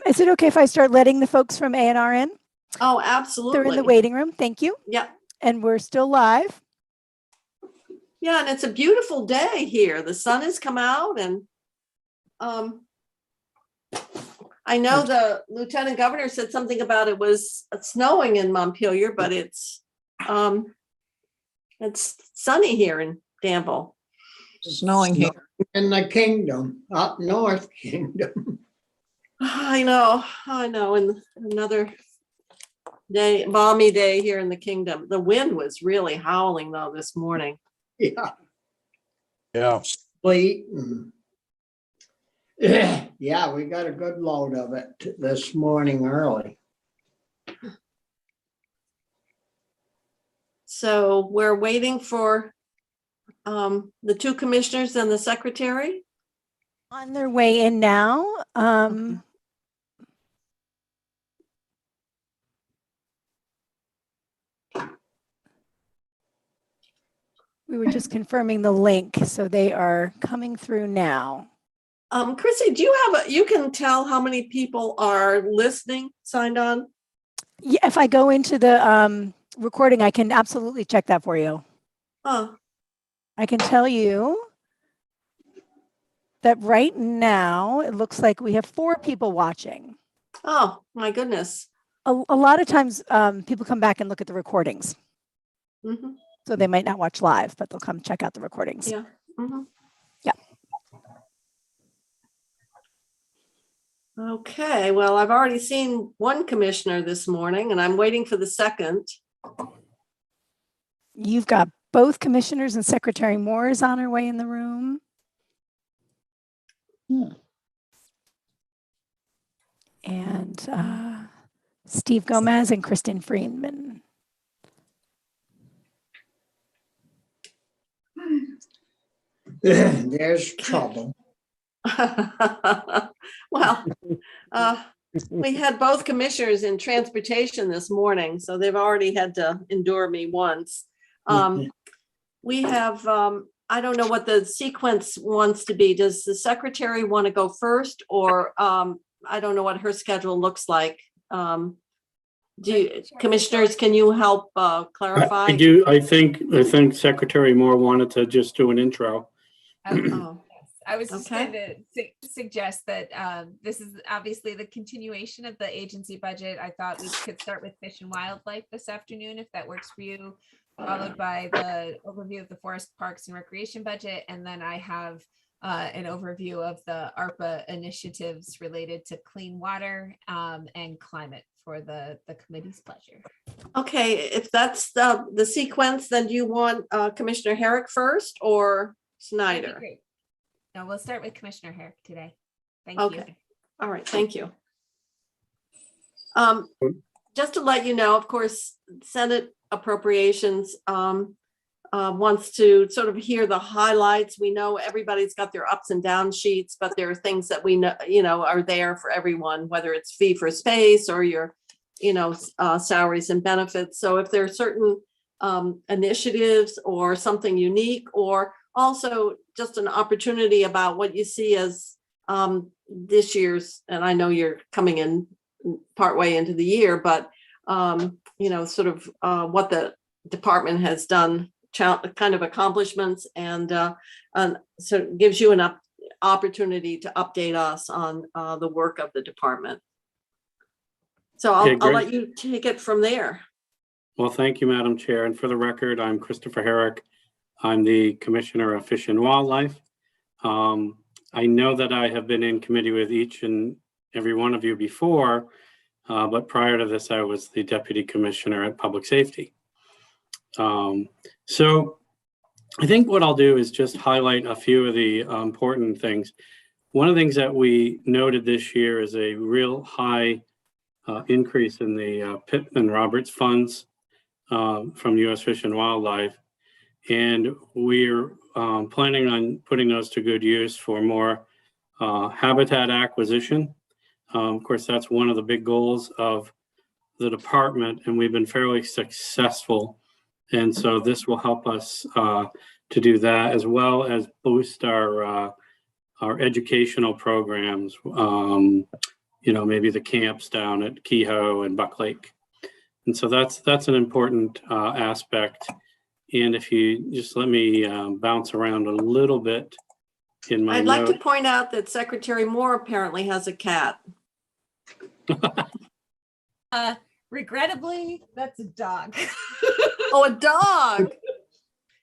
Is it okay if I start letting the folks from A&R in? Oh, absolutely. They're in the waiting room. Thank you. Yeah. And we're still live. Yeah, and it's a beautiful day here. The sun has come out, and I know the Lieutenant Governor said something about it was snowing in Montpelier, but it's sunny here in Danville. Snowing here. In the kingdom, up north kingdom. I know, and another day, balmy day here in the kingdom. The wind was really howling though this morning. Yeah. Yeah. Sleet. Yeah, we got a good load of it this morning early. So we're waiting for the two commissioners and the secretary. On their way in now. We were just confirming the link, so they are coming through now. Chrissy, do you you can tell how many people are listening, signed on? Yeah, if I go into the recording, I can absolutely check that for you. Oh, I can tell you that right now, it looks like we have 4 people watching. oh my goodness. A lot of times people come back and look at the recordings. Mhm. So they might not watch live, but they'll come check out the recordings. Yeah. Mhm. Yeah. Okay, well, I've already seen one commissioner this morning and I'm waiting for the second. You've got both commissioners and Secretary Moore is on her way in the room. And Steve Gomez and Kristen Freeman. There's trouble. Well, we had both commissioners in transportation this morning, so they've already had to endure me once. We have, I don't know what the sequence wants to be. Does the secretary want to go first, or I don't know what her schedule looks like. Commissioners, can you help clarify? I do. I think Secretary Moore wanted to just do an intro. Oh, I was just Okay. going to suggest that this is obviously the continuation of the agency budget. I thought we could start with Fish and Wildlife this afternoon, if that works for you, followed by the overview of the Forest Parks and Recreation budget. And then I have an overview of the ARPA initiatives related to clean water and climate for the committee's pleasure. okay. If that's the sequence, then do you want Commissioner Herrick first or That'd be Snyder? great. No, we'll start with Commissioner Herrick today. Thank Okay. you. All right, thank you. Just to let you know, of course, Senate Appropriations wants to sort of hear the highlights. We know everybody's got their ups and down sheets, but there are things that we know, are there for everyone, whether it's fee for space or your, salaries and benefits. So if there are certain initiatives or something unique, or also just an opportunity about what you see as this year's, and I know you're coming in partway into the year, but sort of what the department has done, kind of accomplishments, and so it gives you an opportunity to update us on the work of the department. So I'll let you take it from there. Well, thank you, Madam Chair. And for the record, I'm Christopher Herrick. I'm the Commissioner of Fish and Wildlife. I know that I have been in committee with each and every one of you before, But prior to this, I was the Deputy Commissioner at Public Safety. So I think what I'll do is just highlight a few of the important things. One of the things that we noted this year is a real high increase in the Pittman Roberts funds from U.S. Fish and Wildlife. And we're planning on putting those to good use for more habitat acquisition. Of course, that's one of the big goals of the department, and we've been fairly successful. And so this will help us to do that, as well as boost our educational programs. You know, maybe the camps down at Kehoe and Buck Lake. And so that's an important aspect. And if you just let me bounce around a little bit in my I'd like to point out that Secretary Moore apparently has a cat. Regrettably, that's a dog. Oh, a dog.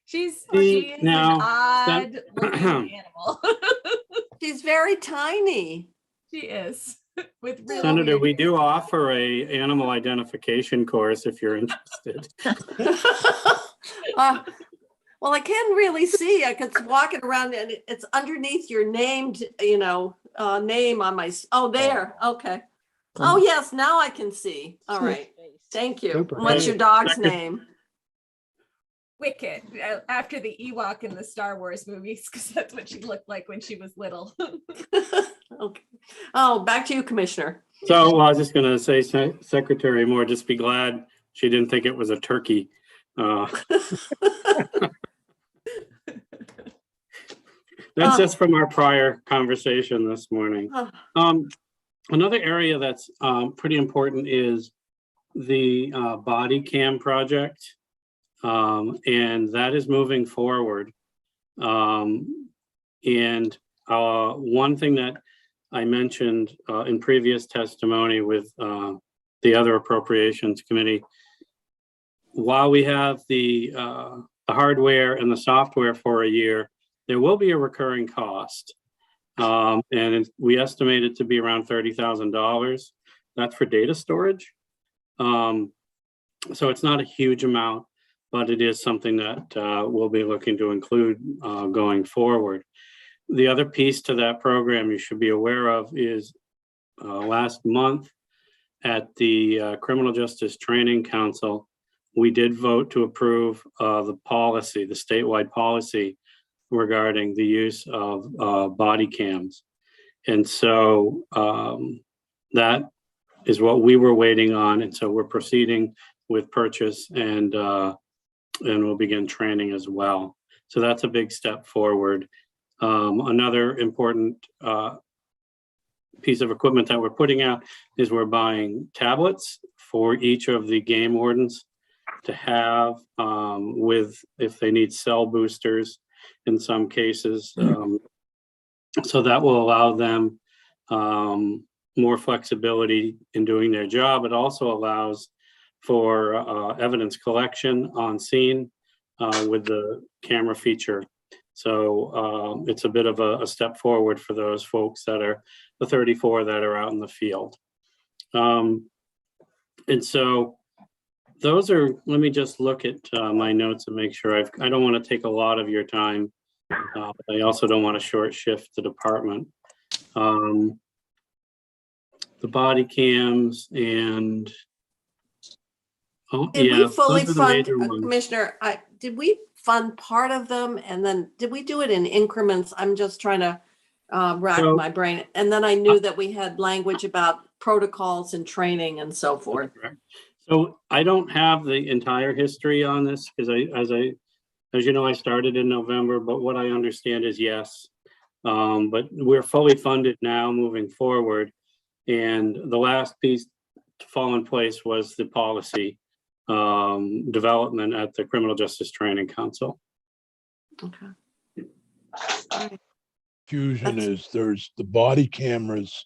She is an odd looking animal. She's very tiny. She is. With really Senator, weird we do offer a animal identification course if you're interested. Well, I can't really see. It's walking around and it's underneath your named, name on my, oh, there. Okay. Oh, yes, now I can see. All right. Thank you. Super. What's your dog's name? Wicked, after the Ewok in the Star Wars movies, because that's what she looked like when she was little. Okay. Oh, back to you, Commissioner. So I was just going to say, Secretary Moore, just be glad she didn't think it was a turkey. That's just from our prior conversation this morning. Another area that's pretty important is the body cam project. And that is moving forward. And one thing that I mentioned in previous testimony with the other Appropriations Committee, while we have the hardware and the software for a year, there will be a recurring cost. And we estimate it to be around $30,000. That's for data storage. So it's not a huge amount, but it is something that we'll be looking to include going forward. The other piece to that program you should be aware of is last month at the Criminal Justice Training Council, we did vote to approve the policy, the statewide policy regarding the use of body cams. And so that is what we were waiting on. And so we're proceeding with purchase and we'll begin training as well. So that's a big step forward. Another important piece of equipment that we're putting out is we're buying tablets for each of the game wardens to have with, if they need cell boosters in some cases. So that will allow them more flexibility in doing their job. It also allows for evidence collection on scene with the camera feature. So it's a bit of a step forward for those folks that are the 34 that are out in the field. And so those are, let me just look at my notes and make sure I don't want to take a lot of your time. But I also don't want to short shift the department. The body cams and Did we fully fund, Commissioner, did we fund part of them? And then did we do it in increments? I'm just trying to rack my brain. And then I knew that we had language about protocols and training and so forth. So I don't have the entire history on this because as you know, I started in November, but what I understand is yes. But we're fully funded now moving forward. And the last piece to fall in place was the policy development at the Criminal Justice Training Council. Okay. Fusion is there's the body cameras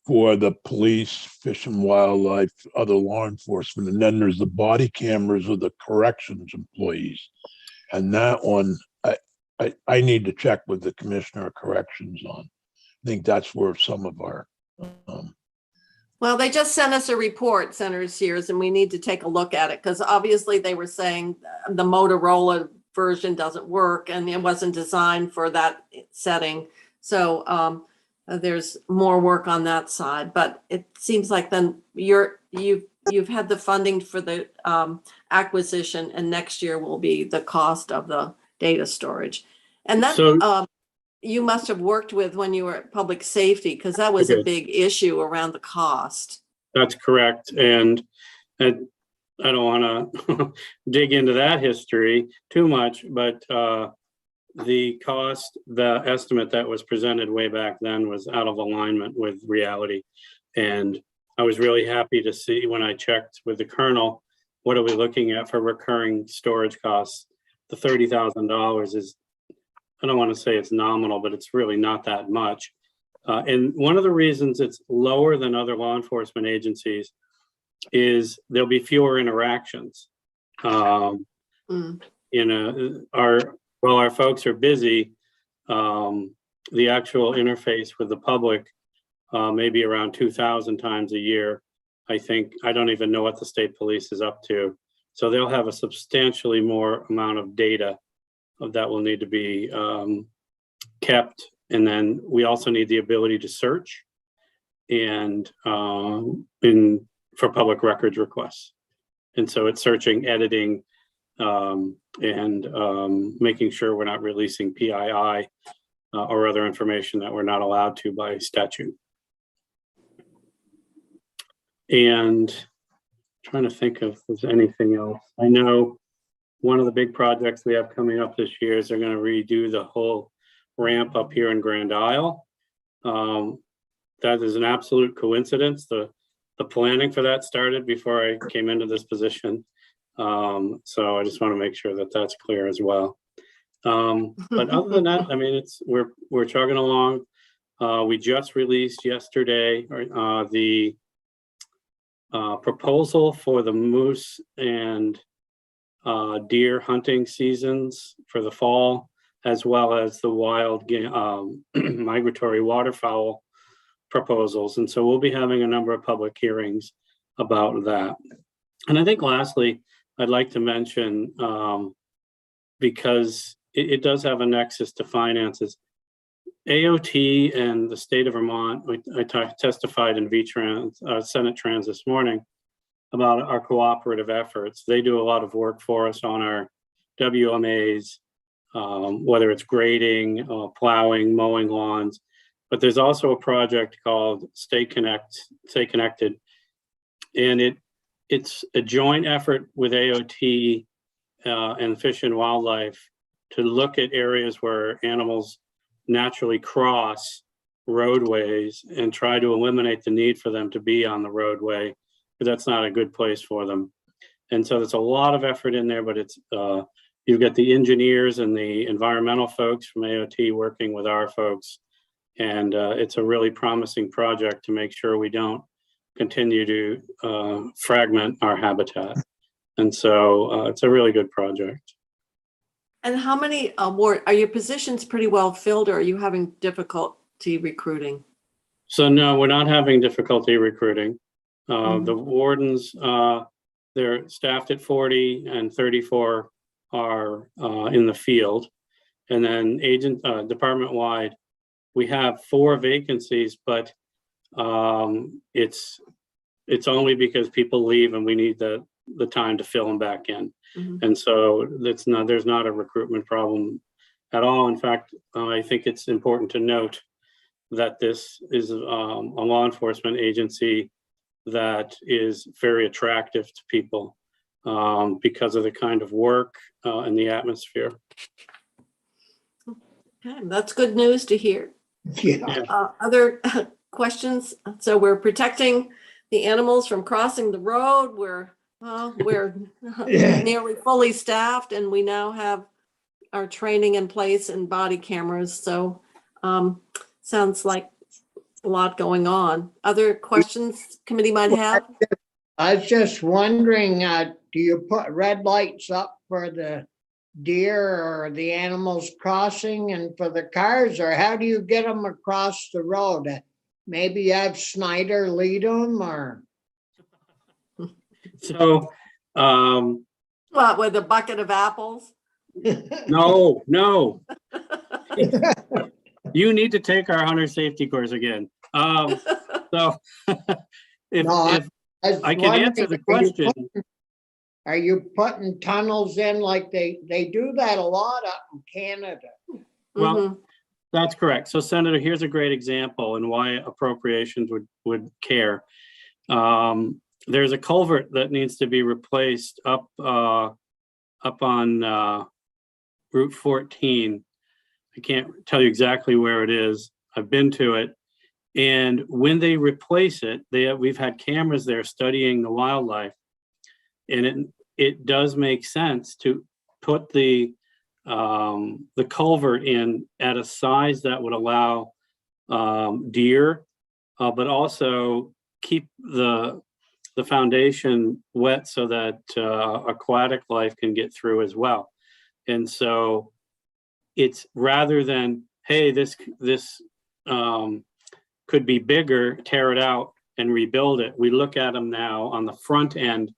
for the police, fish and wildlife, other law enforcement, and then there's the body cameras of the corrections employees. And that one, I need to check with the Commissioner of Corrections on. I think that's where some of our Well, they just sent us a report, Senator Sears, and we need to take a look at it because obviously they were saying the Motorola version doesn't work and it wasn't designed for that setting. So there's more work on that side, but it seems like then you've had the funding for the acquisition, and next year will be the cost of the data storage. And that So- you must have worked with when you were at public safety, because that was a big issue around the cost. That's correct. And I don't want to dig into that history too much, but the cost, the estimate that was presented way back then was out of alignment with reality. And I was really happy to see when I checked with the colonel, what are we looking at for recurring storage costs? The $30,000 is, I don't want to say it's nominal, but it's really not that much. And one of the reasons it's lower than other law enforcement agencies is there'll be fewer interactions. You know, while our folks are busy, the actual interface with the public maybe around 2,000 times a year. I think, I don't even know what the state police is up to. So they'll have a substantially more amount of data that will need to be kept. And then we also need the ability to search and for public records requests. And so it's searching, editing, and making sure we're not releasing PII or other information that we're not allowed to by statute. And trying to think if there's anything else. I know one of the big projects we have coming up this year is they're going to redo the whole ramp up here in Grand Isle. That is an absolute coincidence. The planning for that started before I came into this position. So I just want to make sure that that's clear as well. But other than that, I mean, we're chugging along. We just released yesterday the proposal for the moose and deer hunting seasons for the fall, as well as the wild migratory waterfowl proposals. And so we'll be having a number of public hearings about that. And I think lastly, I'd like to mention, because it does have a nexus to finances, AOT and the state of Vermont, I testified in Senate Trans this morning about our cooperative efforts. They do a lot of work for us on our WMAs, whether it's grading, plowing, mowing lawns. But there's also a project called Stay Connected. And it's a joint effort with AOT and Fish and Wildlife to look at areas where animals naturally cross roadways and try to eliminate the need for them to be on the roadway, because that's not a good place for them. And so there's a lot of effort in there, but it's you've got the engineers and the environmental folks from AOT working with our folks. And it's a really promising project to make sure we don't continue to fragment our habitat. And so it's a really good project. And how many more are your positions pretty well filled, or are you having difficulty recruiting? So no, we're not having difficulty recruiting. The wardens, they're staffed at 40 and 34 are in the field. And then department-wide, we have 4 vacancies, but it's only because people leave and we need the time to fill them back in. And so there's not a recruitment problem at all. In fact, I think it's important to note that this is a law enforcement agency that is very attractive to people because of the kind of work and the atmosphere. Okay, that's good news to hear. Yeah. Other questions? So we're protecting the animals from crossing the road. We're nearly fully staffed, and we now have our training in place and body cameras. So sounds like a lot going on. Other questions committee might have? I was just wondering, do you put red lights up for the deer or the animals crossing and for the cars, or how do you get them across the road? maybe have Snyder lead them or? So, What, with a bucket of apples? no, you need to take our hunter safety course again. So if No, was I can answer the question. Are you putting tunnels in like they do that a lot up in Canada? Well, Mhm. that's correct. So Senator, here's a great example and why appropriations would care. There's a culvert that needs to be replaced up on Route 14. I can't tell you exactly where it is. I've been to it. And when they replace it, we've had cameras there studying the wildlife. And it does make sense to put the culvert in at a size that would allow deer, but also keep the foundation wet so that aquatic life can get through as well. And so it's rather than, hey, this could be bigger, tear it out and rebuild it. We look at them now on the front end,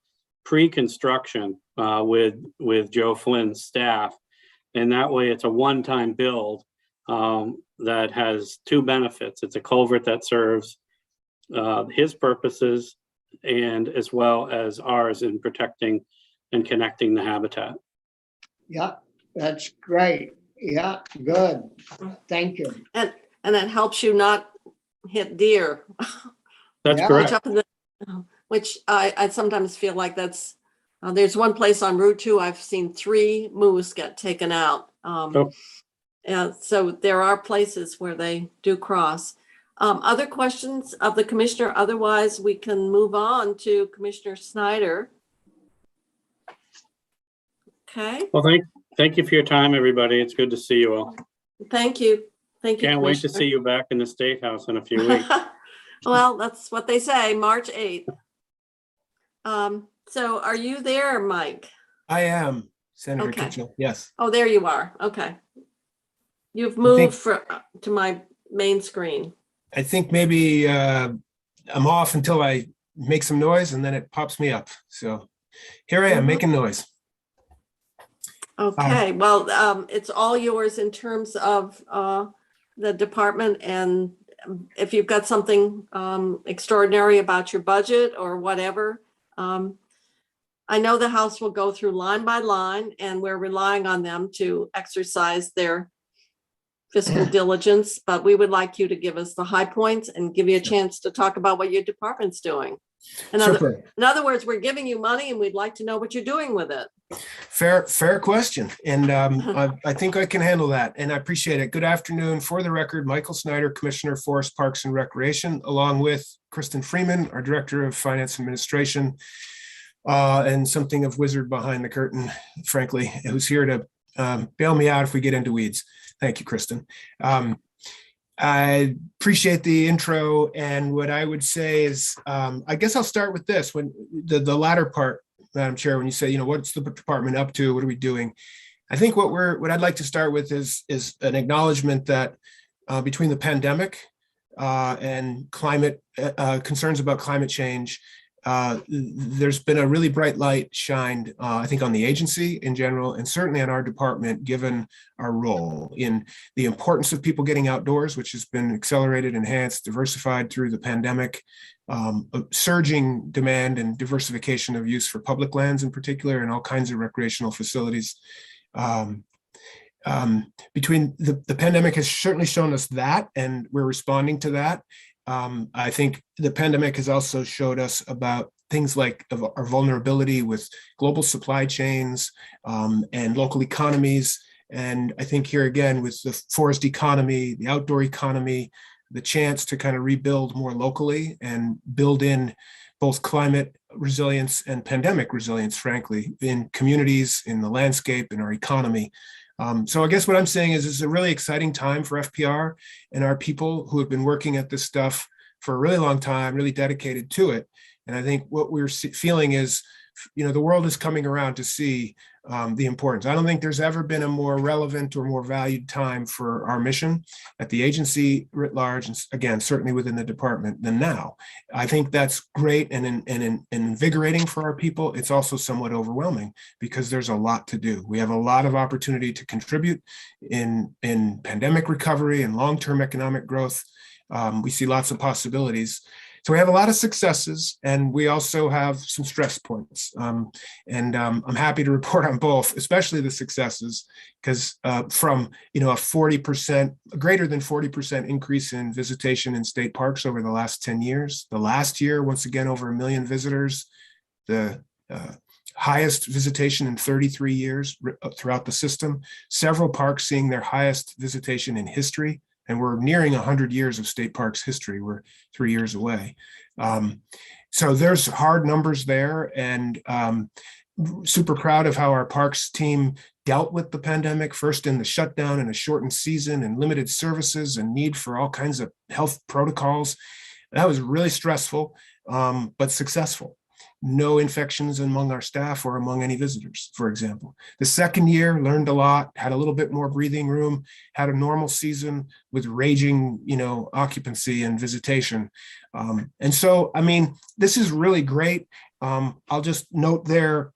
pre-construction with Joe Flynn's staff. And that way it's a one-time build that has two benefits. It's a culvert that serves his purposes and as well as ours in protecting and connecting the habitat. Yeah, that's great. Yeah, good. Thank you. And it helps you not hit deer. That's Yeah. correct. Which I sometimes feel like that's, there's one place on Route 2, I've seen 3 moose get taken out. Yeah, so there are places where they do cross. Other questions of the commissioner? Otherwise, we can move on to Commissioner Snyder. Okay, Well, thank you for your time, everybody. It's good to see you all. thank you. Thank you, Can't wait to Commissioner. see you back in the State House in a few weeks. Well, that's what they say, March 8th. So are you there, Mike? I am, Senator Okay. Kitchell. Yes. Oh, there you are. Okay. You've I moved think- to my main screen. I think maybe I'm off until I make some noise and then it pops me up. So here I am making noise. Okay, well, it's all yours in terms of the department, and if you've got something extraordinary about your budget or whatever. I know the House will go through line by line, and we're relying on them to exercise their fiscal diligence, but we would like you to give us the high points and give you a chance to talk about what your department's doing. In other words, we're giving you money and we'd like to know what you're doing with it. Fair question. And I think I can handle that. And I appreciate it. Good afternoon. For the record, Michael Snyder, Commissioner, Forest Parks and Recreation, along with Kristen Freeman, our Director of Finance Administration, and something of wizard behind the curtain, frankly, who's here to bail me out if we get into weeds. Thank you, Kristen. I appreciate the intro. And what I would say is, I guess I'll start with this. When the latter part, Madam Chair, when you say, what's the department up to? What are we doing? I think what I'd like to start with is an acknowledgement that between the pandemic and climate concerns about climate change, there's been a really bright light shined, I think, on the agency in general, and certainly on our department, given our role in the importance of people getting outdoors, which has been accelerated, enhanced, diversified through the pandemic, surging demand and diversification of use for public lands in particular, and all kinds of recreational facilities. Between the pandemic has certainly shown us that, and we're responding to that. I think the pandemic has also showed us about things like our vulnerability with global supply chains and local economies. And I think here again, with the forest economy, the outdoor economy, the chance to kind of rebuild more locally and build in both climate resilience and pandemic resilience, frankly, in communities, in the landscape, in our economy. So I guess what I'm saying is it's a really exciting time for FPR and our people who have been working at this stuff for a really long time, really dedicated to it. And I think what we're feeling is, the world is coming around to see the importance. I don't think there's ever been a more relevant or more valued time for our mission at the agency writ large, and again, certainly within the department, than now. I think that's great and invigorating for our people. It's also somewhat overwhelming because there's a lot to do. We have a lot of opportunity to contribute in pandemic recovery and long-term economic growth. We see lots of possibilities. So we have a lot of successes, and we also have some stress points. I'm happy to report on both, especially the successes, because from a 40%, greater than 40% increase in visitation in state parks over the last 10 years. The last year, once again, over 1 million visitors, the highest visitation in 33 years throughout the system. Several parks seeing their highest visitation in history. And we're nearing 100 years of state parks history. We're 3 years away. So there's hard numbers there, and super proud of how our parks team dealt with the pandemic, first in the shutdown and a shortened season and limited services and need for all kinds of health protocols. That was really stressful, but successful. No infections among our staff or among any visitors, for example. The second year, learned a lot, had a little bit more breathing room, had a normal season with raging, occupancy and visitation. And so, this is really great. I'll just note there,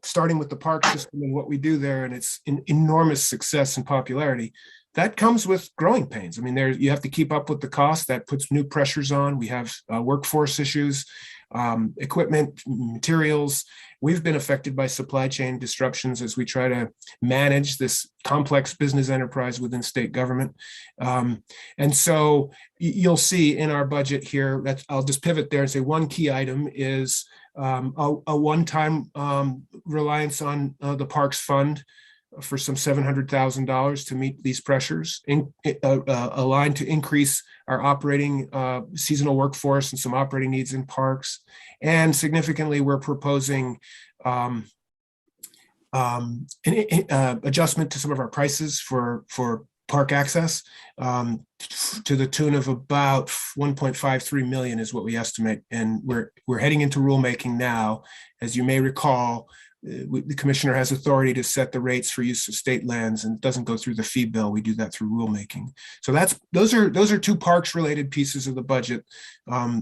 starting with the park system and what we do there, and its enormous success and popularity. That comes with growing pains. You have to keep up with the cost. That puts new pressures on. We have workforce issues, equipment, materials. We've been affected by supply chain disruptions as we try to manage this complex business enterprise within state government. And so you'll see in our budget here, that I'll just pivot there and say one key item is a one-time reliance on the Parks Fund for some $700,000 to meet these pressures, aligned to increase our operating seasonal workforce and some operating needs in parks. And significantly, we're proposing an adjustment to some of our prices for park access to the tune of about 1.53 million is what we estimate. And we're heading into rulemaking now. As you may recall, the commissioner has authority to set the rates for use of state lands, and it doesn't go through the fee bill. We do that through rulemaking. So those are two parks related pieces of the budget.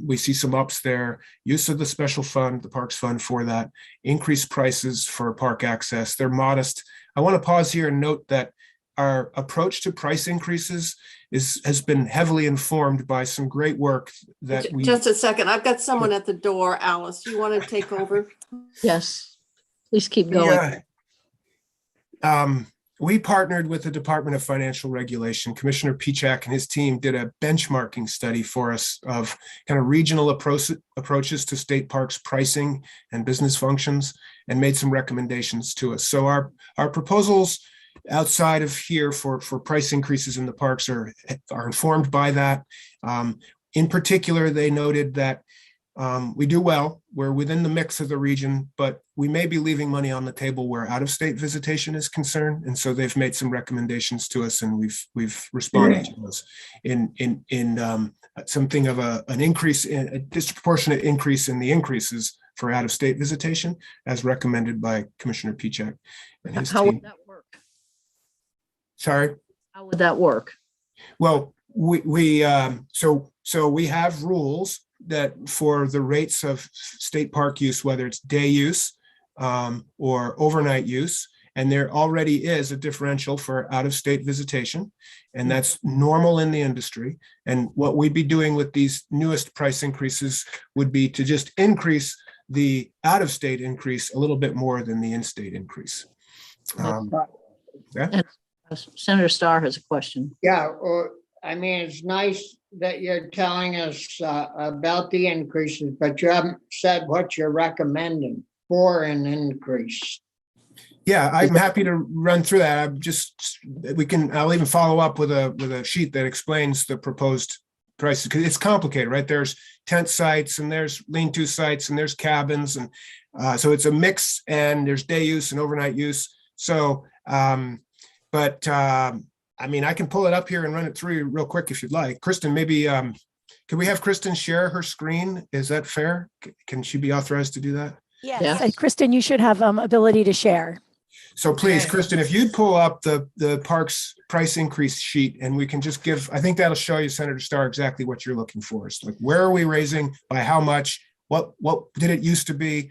We see some ups there, use of the special fund, the Parks Fund for that, increased prices for park access. They're modest. I want to pause here and note that our approach to price increases has been heavily informed by some great work that we— Just a second, I've got someone at the door. Alice, you want to take over? Yes. Please keep going. We partnered with the Department of Financial Regulation. Commissioner Pichak and his team did a benchmarking study for us of kind of regional approaches to state parks pricing and business functions, and made some recommendations to us. So our proposals outside of here for price increases in the parks are informed by that. In particular, they noted that we do well. We're within the mix of the region, but we may be leaving money on the table where out-of-state visitation is concerned. And so they've made some recommendations to us, and we've responded to those in something of an increase, in a disproportionate increase in the increases for out-of-state visitation, as recommended by Commissioner Pichak and his How team. would that work? Sorry? How would that work? Well, so we have rules that for the rates of state park use, whether it's day use or overnight use, and there already is a differential for out-of-state visitation, and that's normal in the industry. And what we'd be doing with these newest price increases would be to just increase the out-of-state increase a little bit more than the in-state increase. And Senator Starr has a question. Yeah, it's nice that you're telling us about the increases, but you haven't said what you're recommending for an increase. Yeah, I'm happy to run through that. I'll even follow up with a sheet that explains the proposed prices, because it's complicated, right? There's tent sites, and there's lean-to sites, and there's cabins, and so it's a mix, and there's day use and overnight use. So, I can pull it up here and run it through you real quick if you'd like. Kristen, maybe, could we have Kristen share her screen? Is that fair? Can she be authorized to do that? Yes, and Kristen, you should have ability to share. So please, Okay. Kristen, if you'd pull up the parks price increase sheet and we can just give, I think that'll show you, Senator Starr, exactly what you're looking for. It's like, where are we raising, by how much, what did it used to be?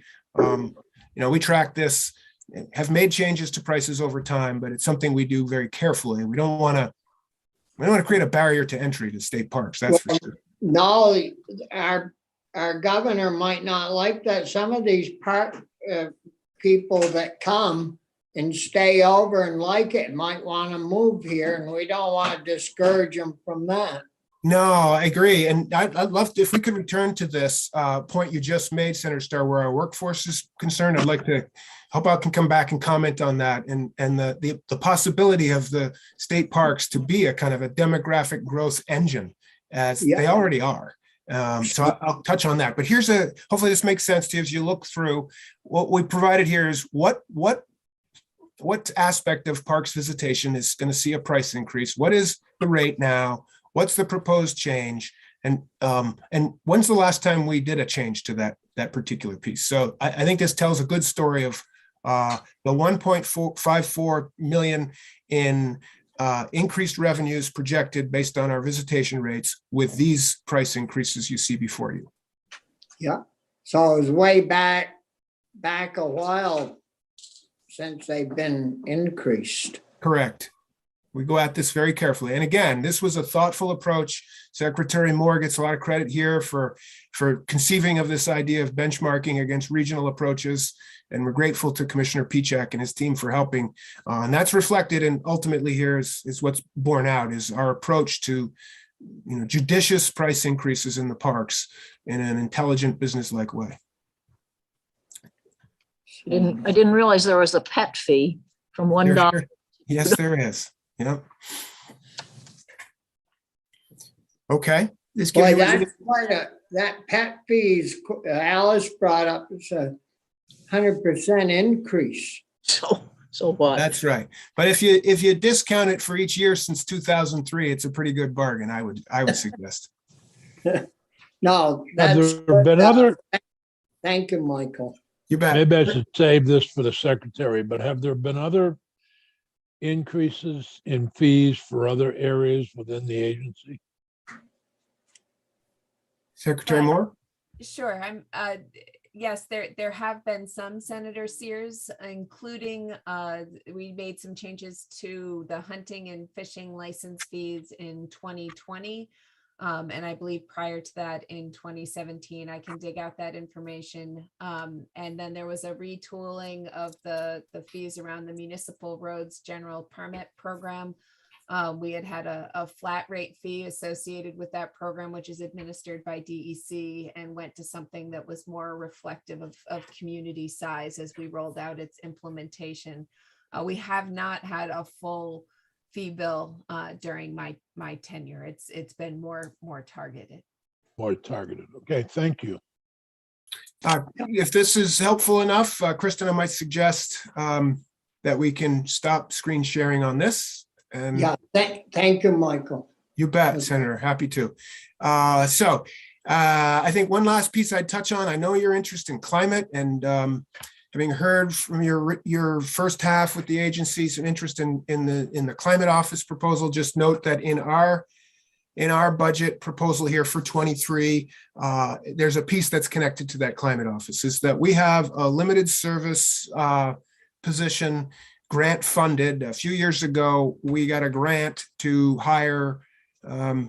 We track this, have made changes to prices over time, but it's something we do very carefully. We don't want to create a barrier to entry to state parks, that's for sure. No, our governor might not like that. Some of these park people that come and stay over and like it might want to move here, and we don't want to discourage them from that. No, I agree. And I'd love to, if we could return to this point you just made, Senator Starr, where our workforce is concerned. I'd like to, hope I can come back and comment on that and the possibility of the state parks to be a kind of a demographic growth engine, as they already are. So I'll touch on that. But hopefully this makes sense to you as you look through. What we provided here is what aspect of parks visitation is going to see a price increase? What is the rate now? What's the proposed change? And when's the last time we did a change to that particular piece? So I think this tells a good story of the 1.54 million in increased revenues projected based on our visitation rates with these price increases you see before you. Yeah. So it was way back a while since they've been increased. Correct. We go at this very carefully. And again, this was a thoughtful approach. Secretary Moore gets a lot of credit here for conceiving of this idea of benchmarking against regional approaches. And we're grateful to Commissioner Pichak and his team for helping. And that's reflected, and ultimately here is what's borne out, is our approach to judicious price increases in the parks in an intelligent, business-like way. I didn't realize there was a pet fee from $1. Yes, there is. Yeah. Okay. Boy, that's that pet fees Alice brought up. It's a 100% increase. So what? That's right. But if you discount it for each year since 2003, it's a pretty good bargain, I would suggest. No, Have that's there been other, thank you, Michael. You bet. maybe I should save this for the secretary, but have there been other increases in fees for other areas within the agency? Secretary Moore? Sure. Yes, there have been some, Senator Sears, including we made some changes to the hunting and fishing license fees in 2020. And I believe prior to that in 2017, I can dig out that information. And then there was a retooling of the fees around the municipal roads general permit program. We had a flat rate fee associated with that program, which is administered by DEC, and went to something that was more reflective of community size as we rolled out its implementation. We have not had a full fee bill during my tenure. It's been more targeted. More targeted. Okay, thank you. If this is helpful enough, Kristen, I might suggest that we can stop screen sharing on this. And Yeah, thank you, Michael. You bet, Senator. Happy to. I think one last piece I'd touch on. I know you're interested in climate, and having heard from your first half with the agency, some interest in the climate office proposal. Just note that in our budget proposal here for 23, there's a piece that's connected to that climate office, is that we have a limited service position grant funded. A few years ago, we got a grant to hire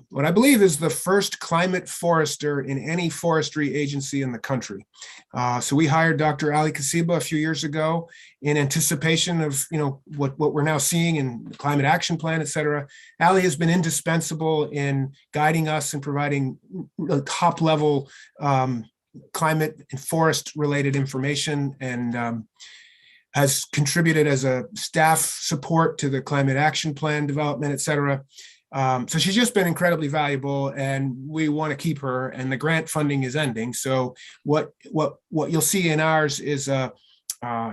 what I believe is the first climate forester in any forestry agency in the country. So we hired Dr. Ali Kasiba a few years ago in anticipation of what we're now seeing in the climate action plan, et cetera. Ali has been indispensable in guiding us and providing top level climate and forest related information, and has contributed as a staff support to the climate action plan development, et cetera. So she's just been incredibly valuable, and we want to keep her, and the grant funding is ending. So what you'll see in ours is, I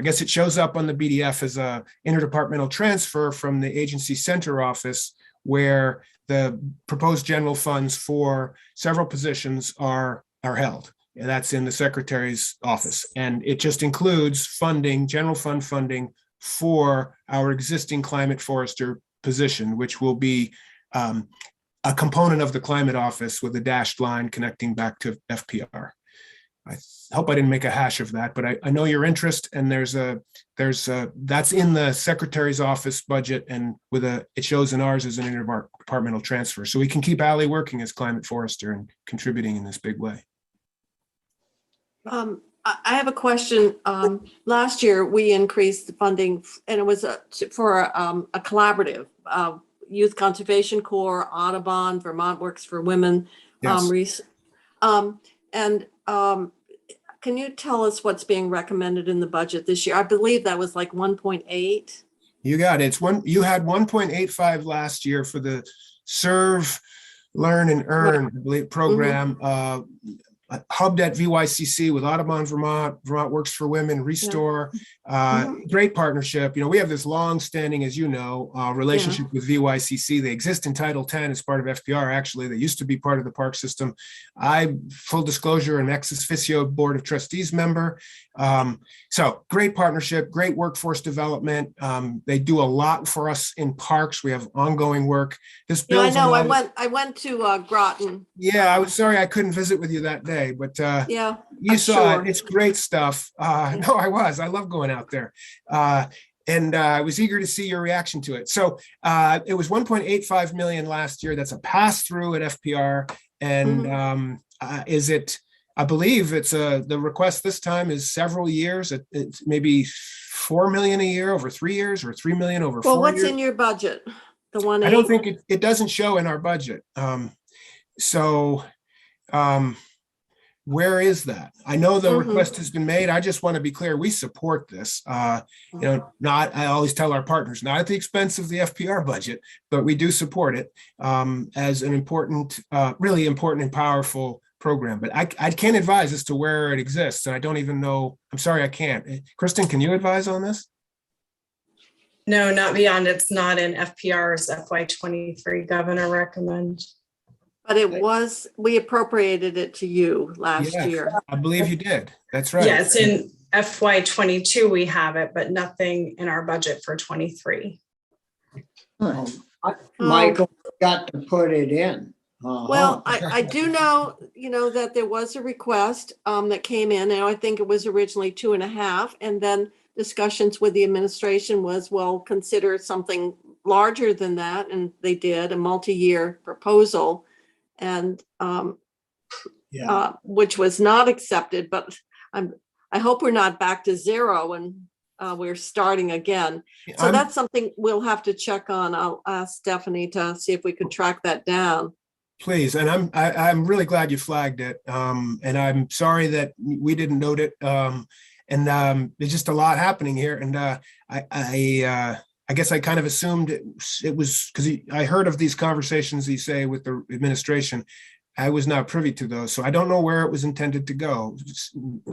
guess it shows up on the BDF as a interdepartmental transfer from the agency center office, where the proposed general funds for several positions are held. And that's in the secretary's office. And it just includes funding, general fund funding for our existing climate forester position, which will be a component of the climate office with a dashed line connecting back to FPR. I hope I didn't make a hash of that, but I know your interest, and that's in the secretary's office budget, and it shows in ours as an interdepartmental transfer. So we can keep Ally working as climate forester and contributing in this big way. I have a question. Last year, we increased the funding, and it was for a collaborative, Youth Conservation Corps, Audubon, Vermont Works for Women. Yes. Can you tell us what's being recommended in the budget this year? I believe that was like 1.8. You got it. You had 1.85 last year for the Serve, Learn, and Earn, I believe, program. Hubbed at VYCC with Audubon Vermont, Vermont Works for Women, Restore, great partnership. You know, we have this long-standing, as you know, relationship with VYCC. They exist in Title 10 as part of FPR, actually. They used to be part of the park system. Full disclosure, an ex officio Board of Trustees member. So great partnership, great workforce development. They do a lot for us in parks. We have ongoing work. This I know. I went to Groton. Yeah, I was sorry I couldn't visit with you that day, but you saw it. It's great stuff. No, I love going out there. And I was eager to see your reaction to it. So it was 1.85 million last year. That's a pass through at FPR. And I believe it's the request this time is several years. It's maybe 4 million a year over 3 years, or 3 million over 4 years. Well, what's in your budget? The one I don't think it doesn't show in our budget. Where is that? I know the request has been made. I just want to be clear. We support this. I always tell our partners, not at the expense of the FPR budget, but we do support it as an important, really important and powerful program. But I can't advise as to where it exists. And I don't even know. I'm sorry, I can't. Kristen, can you advise on this? No, not beyond. It's not in FPR's FY23 governor recommend. But we appropriated it to you last year. I believe you did. That's right. Yeah, it's in FY22 we have it, but nothing in our budget for 23. Michael got to put it in. Well, I do know, that there was a request that came in, and I think it was originally 2.5, and then discussions with the administration was, well, consider something larger than that, and they did a multi-year proposal, and which was not accepted. But I hope we're not back to zero and we're starting again. So that's something we'll have to check on. I'll ask Stephanie to see if we could track that down. Please, and I'm really glad you flagged it, and I'm sorry that we didn't note it. And there's just a lot happening here, and I guess I kind of assumed it was because I heard of these conversations you say with the administration. I was not privy to those, so I don't know where it was intended to go.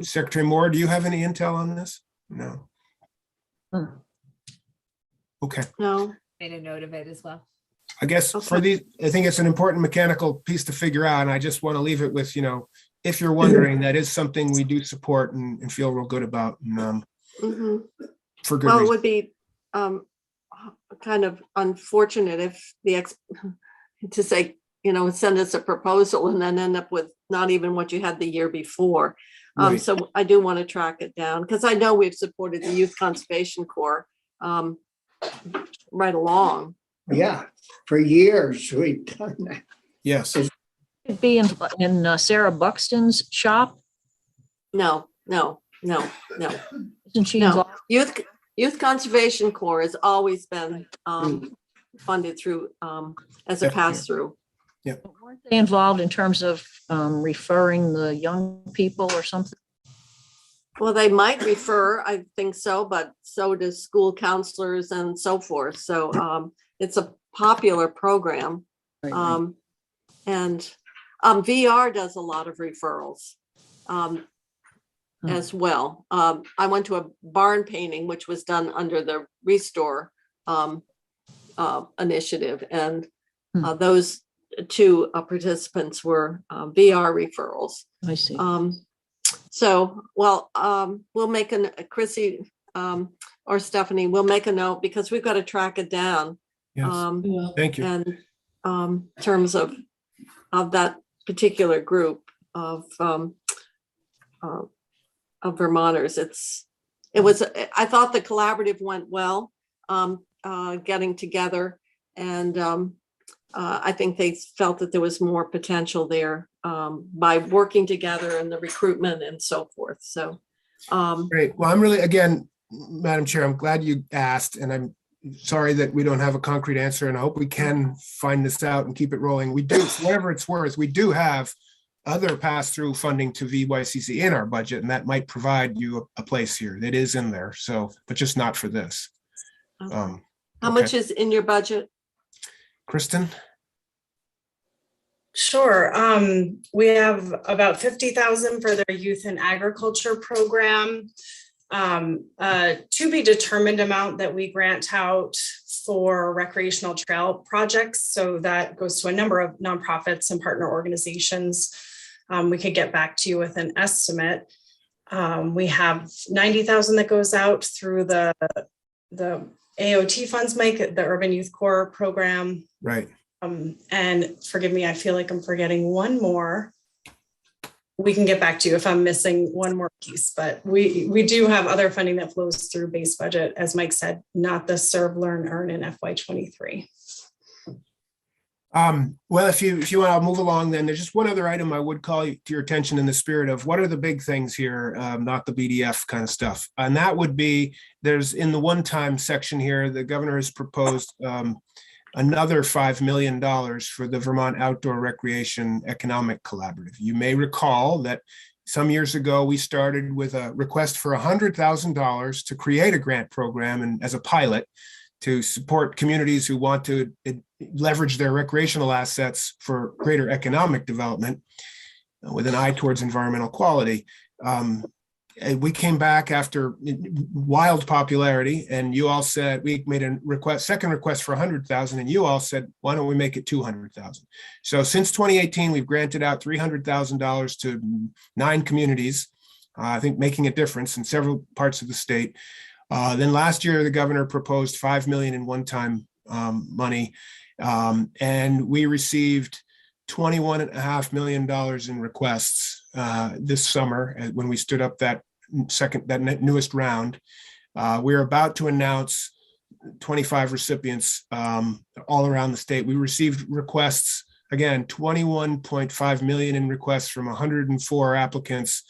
Secretary Moore, do you have any intel on this? No. Okay. No. Made a note of it as well. I guess for these, I think it's an important mechanical piece to figure out, and I just want to leave it with, if you're wondering, that is something we do support and feel real good about. And, for good Well, reason. it would be kind of unfortunate if to say, send us a proposal and then end up with not even what you had the year before. Right. So I do want to track it down, because I know we've supported the Youth Conservation Corps right along. Yeah, for years we've done that. Yes. It'd be in Sarah Buxton's shop. No. Isn't she No. involved? Youth Conservation Corps has always been funded through as a pass-through. Weren't they involved in terms of referring the young people or something? Well, they might refer, I think so, but so does school counselors and so forth. So it's a popular program. Right. And VR does a lot of referrals as well. I went to a barn painting, which was done under the Restore initiative. And those two participants were VR referrals. I see. So, well, we'll make Chrissy, or Stephanie, we'll make a note because we've got to track it down. Yes, thank you. And in terms of that particular group of Vermonters, I thought the collaborative went well, getting together, and I think they felt that there was more potential there by working together and the recruitment and so forth. So, great. Well, I'm really, again, Madam Chair, I'm glad you asked, and I'm sorry that we don't have a concrete answer, and I hope we can find this out and keep it rolling. We do, for whatever it's worth, we do have other pass-through funding to VYCC in our budget, and that might provide you a place here. It is in there, so, but just not for this. how much is in your budget? Kristen? Sure. We have about 50,000 for their youth and agriculture program. To be determined amount that we grant out for recreational trail projects. So that goes to a number of nonprofits and partner organizations. We could get back to you with an estimate. We have 90,000 that goes out through the AOT funds, Mike, the Urban Youth Corps program. Right. And forgive me, I feel like I'm forgetting one more. We can get back to you if I'm missing one more piece, but we do have other funding that flows through base budget, as Mike said, not the serve, learn, earn in FY23. Well, if you want, I'll move along then. There's just one other item I would call to your attention in the spirit of what are the big things here, not the BDF kind of stuff. And that would be, there's in the one-time section here, the governor has proposed another $5 million for the Vermont Outdoor Recreation Economic Collaborative. You may recall that some years ago, we started with a request for $100,000 to create a grant program and as a pilot to support communities who want to leverage their recreational assets for greater economic development with an eye towards environmental quality. We came back after wild popularity, and you all said, we made a second request for 100,000, and you all said, why don't we make it 200,000? So since 2018, we've granted out $300,000 to 9 communities, I think making a difference in several parts of the state. Then last year, the governor proposed $5 million in one-time money, and we received $21.5 million in requests this summer when we stood up that newest round. We're about to announce 25 recipients all around the state. We received requests, again, 21.5 million in requests from 104 applicants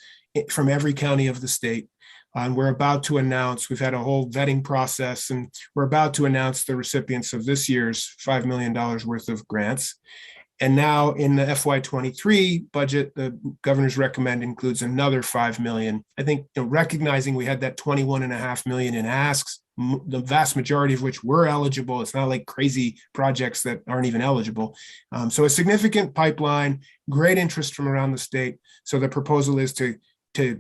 from every county of the state. And we're about to announce, we've had a whole vetting process, and we're about to announce the recipients of this year's $5 million worth of grants. And now in the FY23 budget, the governor's recommend includes another 5 million. I think, recognizing we had that 21.5 million in asks, the vast majority of which were eligible. It's not like crazy projects that aren't even eligible. So a significant pipeline, great interest from around the state. So the proposal is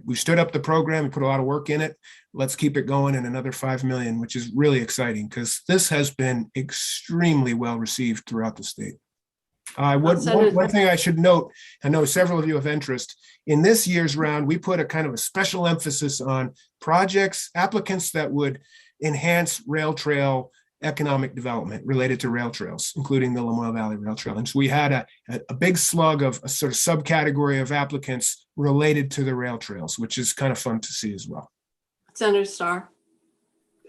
we stood up the program, we put a lot of work in it. Let's keep it going, and another 5 million, which is really exciting because this has been extremely well received throughout the state. One thing I should note, I know several of you have interest, in this year's round, we put a kind of a special emphasis on projects, applicants that would enhance rail trail economic development related to rail trails, including the Lamoille Valley Rail Trail. And so we had a big slug of a sort of subcategory of applicants related to the rail trails, which is kind of fun to see as well. Senator Starr.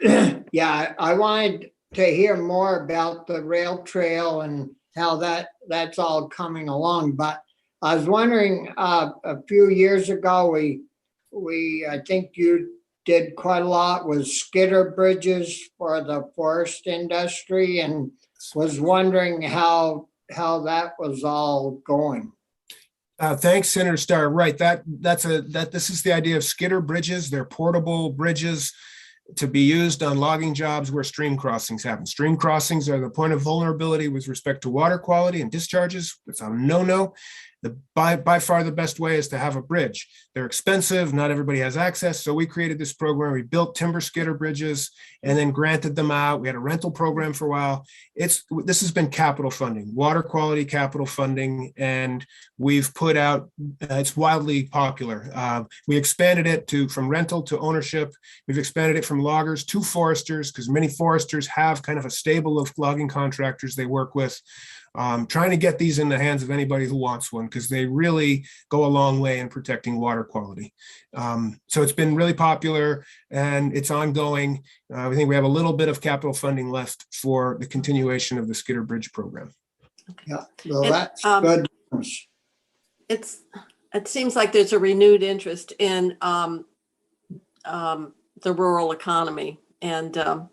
Yeah, I wanted to hear more about the rail trail and how that's all coming along. But I was wondering, a few years ago, I think you did quite a lot with Skidder Bridges for the forest industry, and was wondering how that was all going. Thanks, Senator Starr. Right, this is the idea of Skidder Bridges. They're portable bridges to be used on logging jobs where stream crossings happen. Stream crossings are the point of vulnerability with respect to water quality and discharges. It's a no-no. by far the best way is to have a bridge. They're expensive. Not everybody has access. So we created this program. We built timber skidder bridges and then granted them out. We had a rental program for a while. This has been capital funding, water quality capital funding, and we've put out, it's wildly popular. We expanded it from rental to ownership. We've expanded it from loggers to foresters, because many foresters have kind of a stable of logging contractors they work with. Trying to get these in the hands of anybody who wants one, because they really go a long way in protecting water quality. So it's been really popular and it's ongoing. I think we have a little bit of capital funding left for the continuation of the Skidder Bridge program. Yeah, well, that's good. It seems like there's a renewed interest in the rural economy, and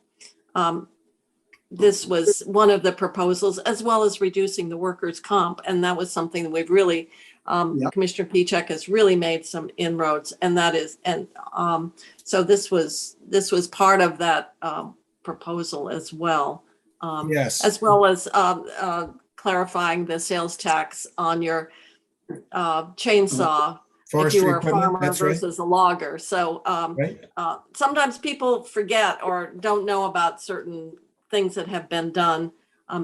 this was one of the proposals, as well as reducing the workers' comp. And that was something that we've really, Commissioner Pichek has really made some inroads, and that is, and so this was part of that proposal as well. Yes. As well as clarifying the sales tax on your chainsaw. Forestry if you were a equipment, farmer that's right. versus a logger. So sometimes people forget or don't know about certain things that have been done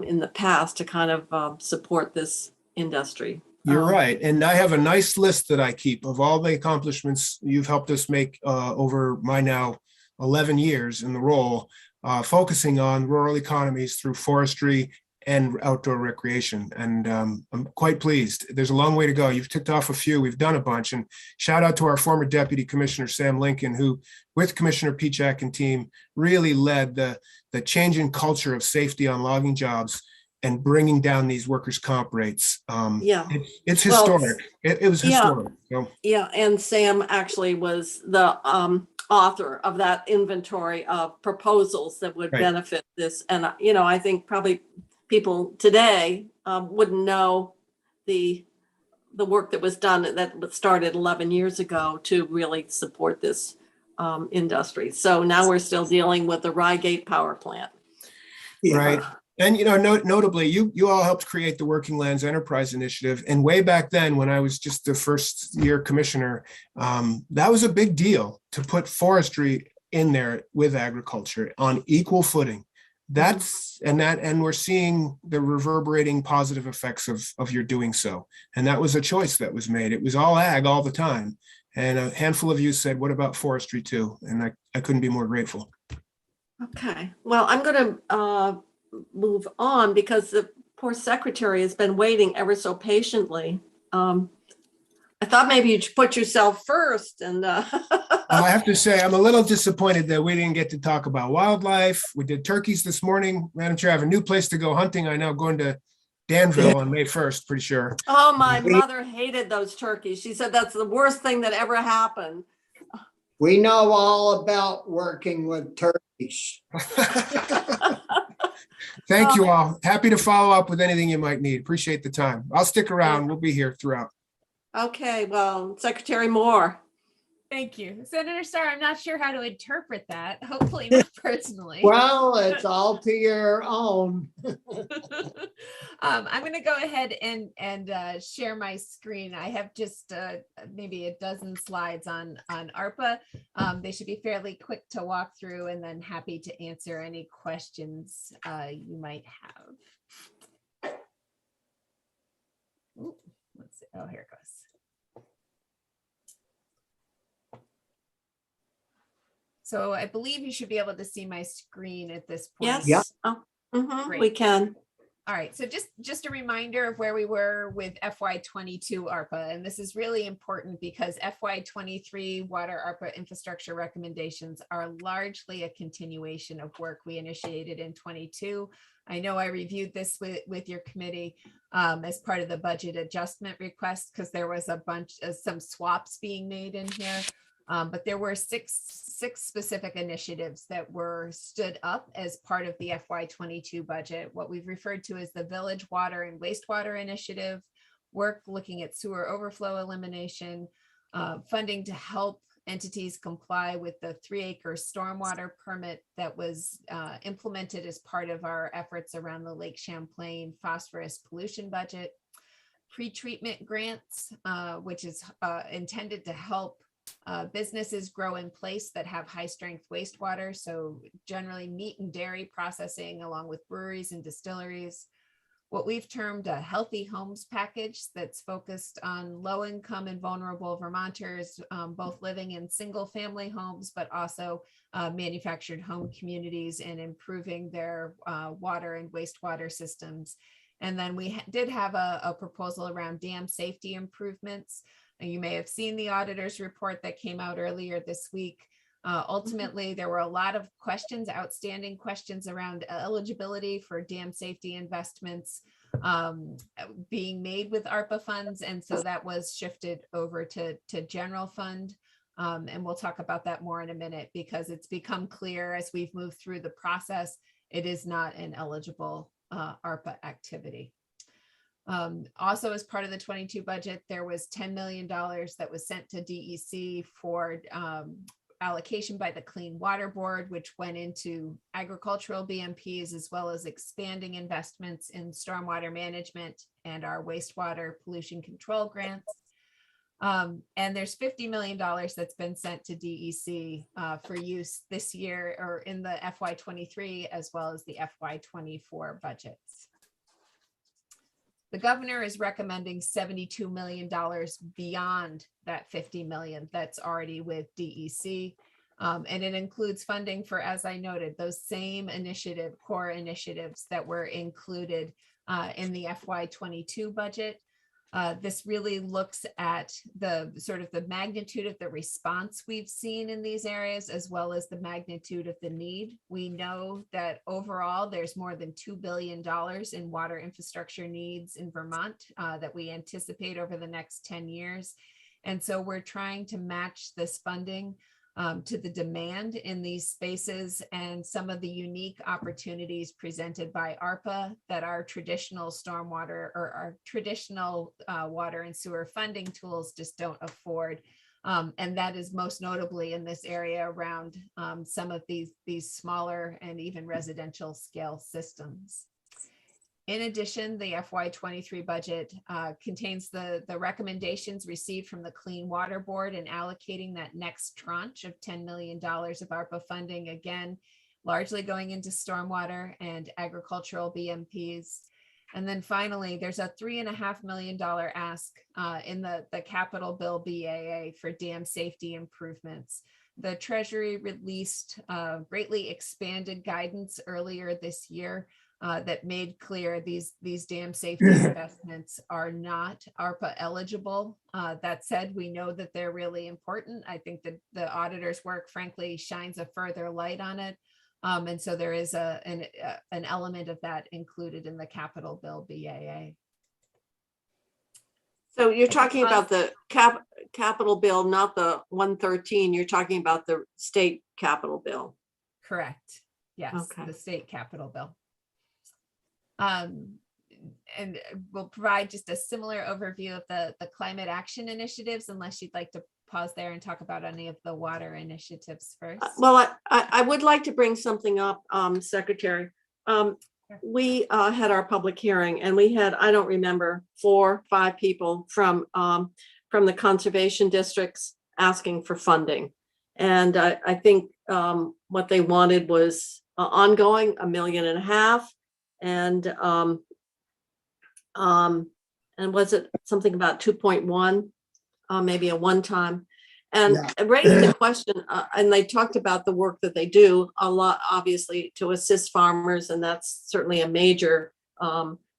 in the past to kind of support this industry. You're right. And I have a nice list that I keep of all the accomplishments you've helped us make over my now 11 years in the role, focusing on rural economies through forestry and outdoor recreation. And I'm quite pleased. There's a long way to go. You've ticked off a few. We've done a bunch. And shout out to our former Deputy Commissioner, Sam Lincoln, who with Commissioner Pichek and team really led the change in culture of safety on logging jobs and bringing down these workers' comp rates. It's historic. It was historic. So. Yeah, and Sam actually was the author of that inventory of proposals that would benefit this. And, I think probably people today wouldn't know the work that was done that started 11 years ago to really support this industry. So now we're still dealing with the Rygate power plant. Right. And, notably, you all helped create the Working Lands Enterprise Initiative. And way back then, when I was just the first year commissioner, that was a big deal to put forestry in there with agriculture on equal footing. And we're seeing the reverberating positive effects of your doing so. And that was a choice that was made. It was all ag all the time. And a handful of you said, what about forestry too? And I couldn't be more grateful. Okay, well, I'm going to move on because the poor secretary has been waiting ever so patiently. I thought maybe you'd put yourself first. And I have to say, I'm a little disappointed that we didn't get to talk about wildlife. We did turkeys this morning. Madam Chair, I have a new place to go hunting. I know going to Danville on May 1st, pretty sure. Oh, my mother hated those turkeys. She said that's the worst thing that ever happened. We know all about working with turkeys. Thank you all. Happy to follow up with anything you might need. Appreciate the time. I'll stick around. We'll be here throughout. Okay, well, Secretary Moore. Thank you. Senator Starr, I'm not sure how to interpret that. Hopefully not personally. Well, it's all to your own. I'm going to go ahead and share my screen. I have just maybe a dozen slides on ARPA. They should be fairly quick to walk through, and then happy to answer any questions you might have. Ooh, let's see. Oh, here it goes. So I believe you should be able to see my screen at this point. Yes. Yeah. Oh, we can. All right. So just a reminder of where we were with FY22 ARPA. And this is really important because FY23 water ARPA infrastructure recommendations are largely a continuation of work we initiated in 22. I know I reviewed this with your committee as part of the budget adjustment request because there was a bunch of some swaps being made in here. But there were six specific initiatives that were stood up as part of the FY22 budget, what we've referred to as the Village Water and Wastewater Initiative, work looking at sewer overflow elimination, funding to help entities comply with the 3-acre stormwater permit that was implemented as part of our efforts around the Lake Champlain phosphorus pollution budget, pre-treatment grants, which is intended to help businesses grow in place that have high strength wastewater. So generally meat and dairy processing along with breweries and distilleries. What we've termed a healthy homes package that's focused on low income and vulnerable Vermonters, both living in single family homes, but also manufactured home communities and improving their water and wastewater systems. And then we did have a proposal around dam safety improvements. And you may have seen the auditor's report that came out earlier this week. Ultimately, there were a lot of questions, outstanding questions around eligibility for dam safety investments being made with ARPA funds. And so that was shifted over to general fund. And we'll talk about that more in a minute, because it's become clear as we've moved through the process, it is not an eligible ARPA activity. Also, as part of the 22 budget, there was $10 million that was sent to DEC for allocation by the Clean Water Board, which went into agricultural BMPs, as well as expanding investments in stormwater management and our wastewater pollution control grants. And there's $50 million that's been sent to DEC for use this year, or in the FY23 as well as the FY24 budgets. The governor is recommending $72 million beyond that 50 million that's already with DEC. And it includes funding for, as I noted, those same core initiatives that were included in the FY22 budget. This really looks at the sort of the magnitude of the response we've seen in these areas, as well as the magnitude of the need. We know that overall there's more than $2 billion in water infrastructure needs in Vermont that we anticipate over the next 10 years. And so we're trying to match this funding to the demand in these spaces and some of the unique opportunities presented by ARPA that our traditional stormwater or our traditional water and sewer funding tools just don't afford. And that is most notably in this area around some of these smaller and even residential scale systems. In addition, the FY23 budget contains the recommendations received from the Clean Water Board in allocating that next tranche of $10 million of ARPA funding, again, largely going into stormwater and agricultural BMPs. And then finally, there's a $3.5 million ask in the capital bill BAA for dam safety improvements. The Treasury released greatly expanded guidance earlier this year that made clear these dam safety investments are not ARPA eligible. That said, we know that they're really important. I think that the auditor's work, frankly, shines a further light on it. And so there is an element of that included in the capital bill BAA. So you're talking about the capital bill, not the 113. You're talking about the state capital bill. Correct. Yes, Okay. The state capital bill. And we'll provide just a similar overview of the climate action initiatives, unless you'd like to pause there and talk about any of the water initiatives first. Well, I would like to bring something up, Secretary. We had our public hearing and we had, I don't remember, 4 or 5 people from the conservation districts asking for funding. And I think what they wanted was ongoing, $1.5 million. And was it something about 2.1, maybe a one-time? And it raised the question, and they talked about the work that they do a lot, obviously, to assist farmers, and that's certainly a major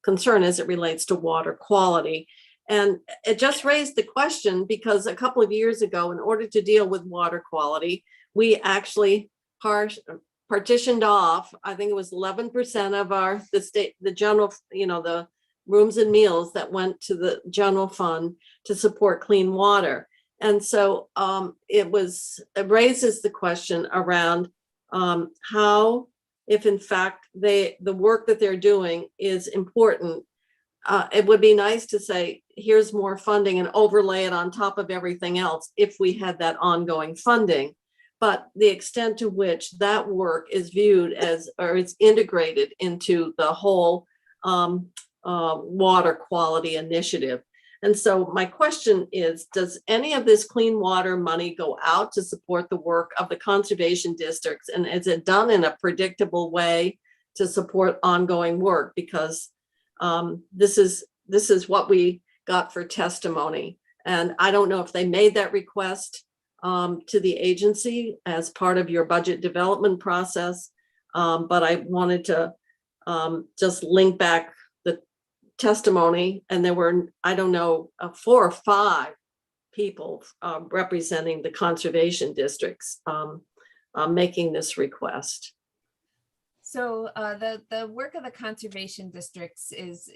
concern as it relates to water quality. And it just raised the question because a couple of years ago, in order to deal with water quality, we actually partitioned off, I think it was 11% of the general, the rooms and meals that went to the general fund to support clean water. And so it raises the question around how, if in fact the work that they're doing is important, it would be nice to say, here's more funding and overlay it on top of everything else if we had that ongoing funding. But the extent to which that work is viewed as, or it's integrated into the whole water quality initiative. And so my question is, does any of this clean water money go out to support the work of the conservation districts? And is it done in a predictable way to support ongoing work? Because this is what we got for testimony. And I don't know if they made that request to the agency as part of your budget development process. But I wanted to just link back the testimony, and there were, I don't know, 4 or 5 people representing the conservation districts making this request. So the work of the conservation districts is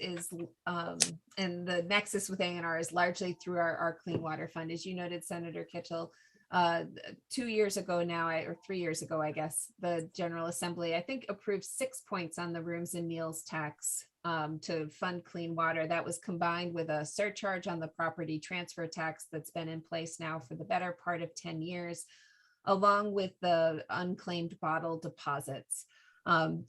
and the nexus with A&R is largely through our Clean Water Fund, as you noted, Senator Kitchell. 2 years ago now, or 3 years ago, I guess, the General Assembly, I think, approved 6 points on the rooms and meals tax to fund clean water. That was combined with a surcharge on the property transfer tax that's been in place now for the better part of 10 years, along with the unclaimed bottle deposits.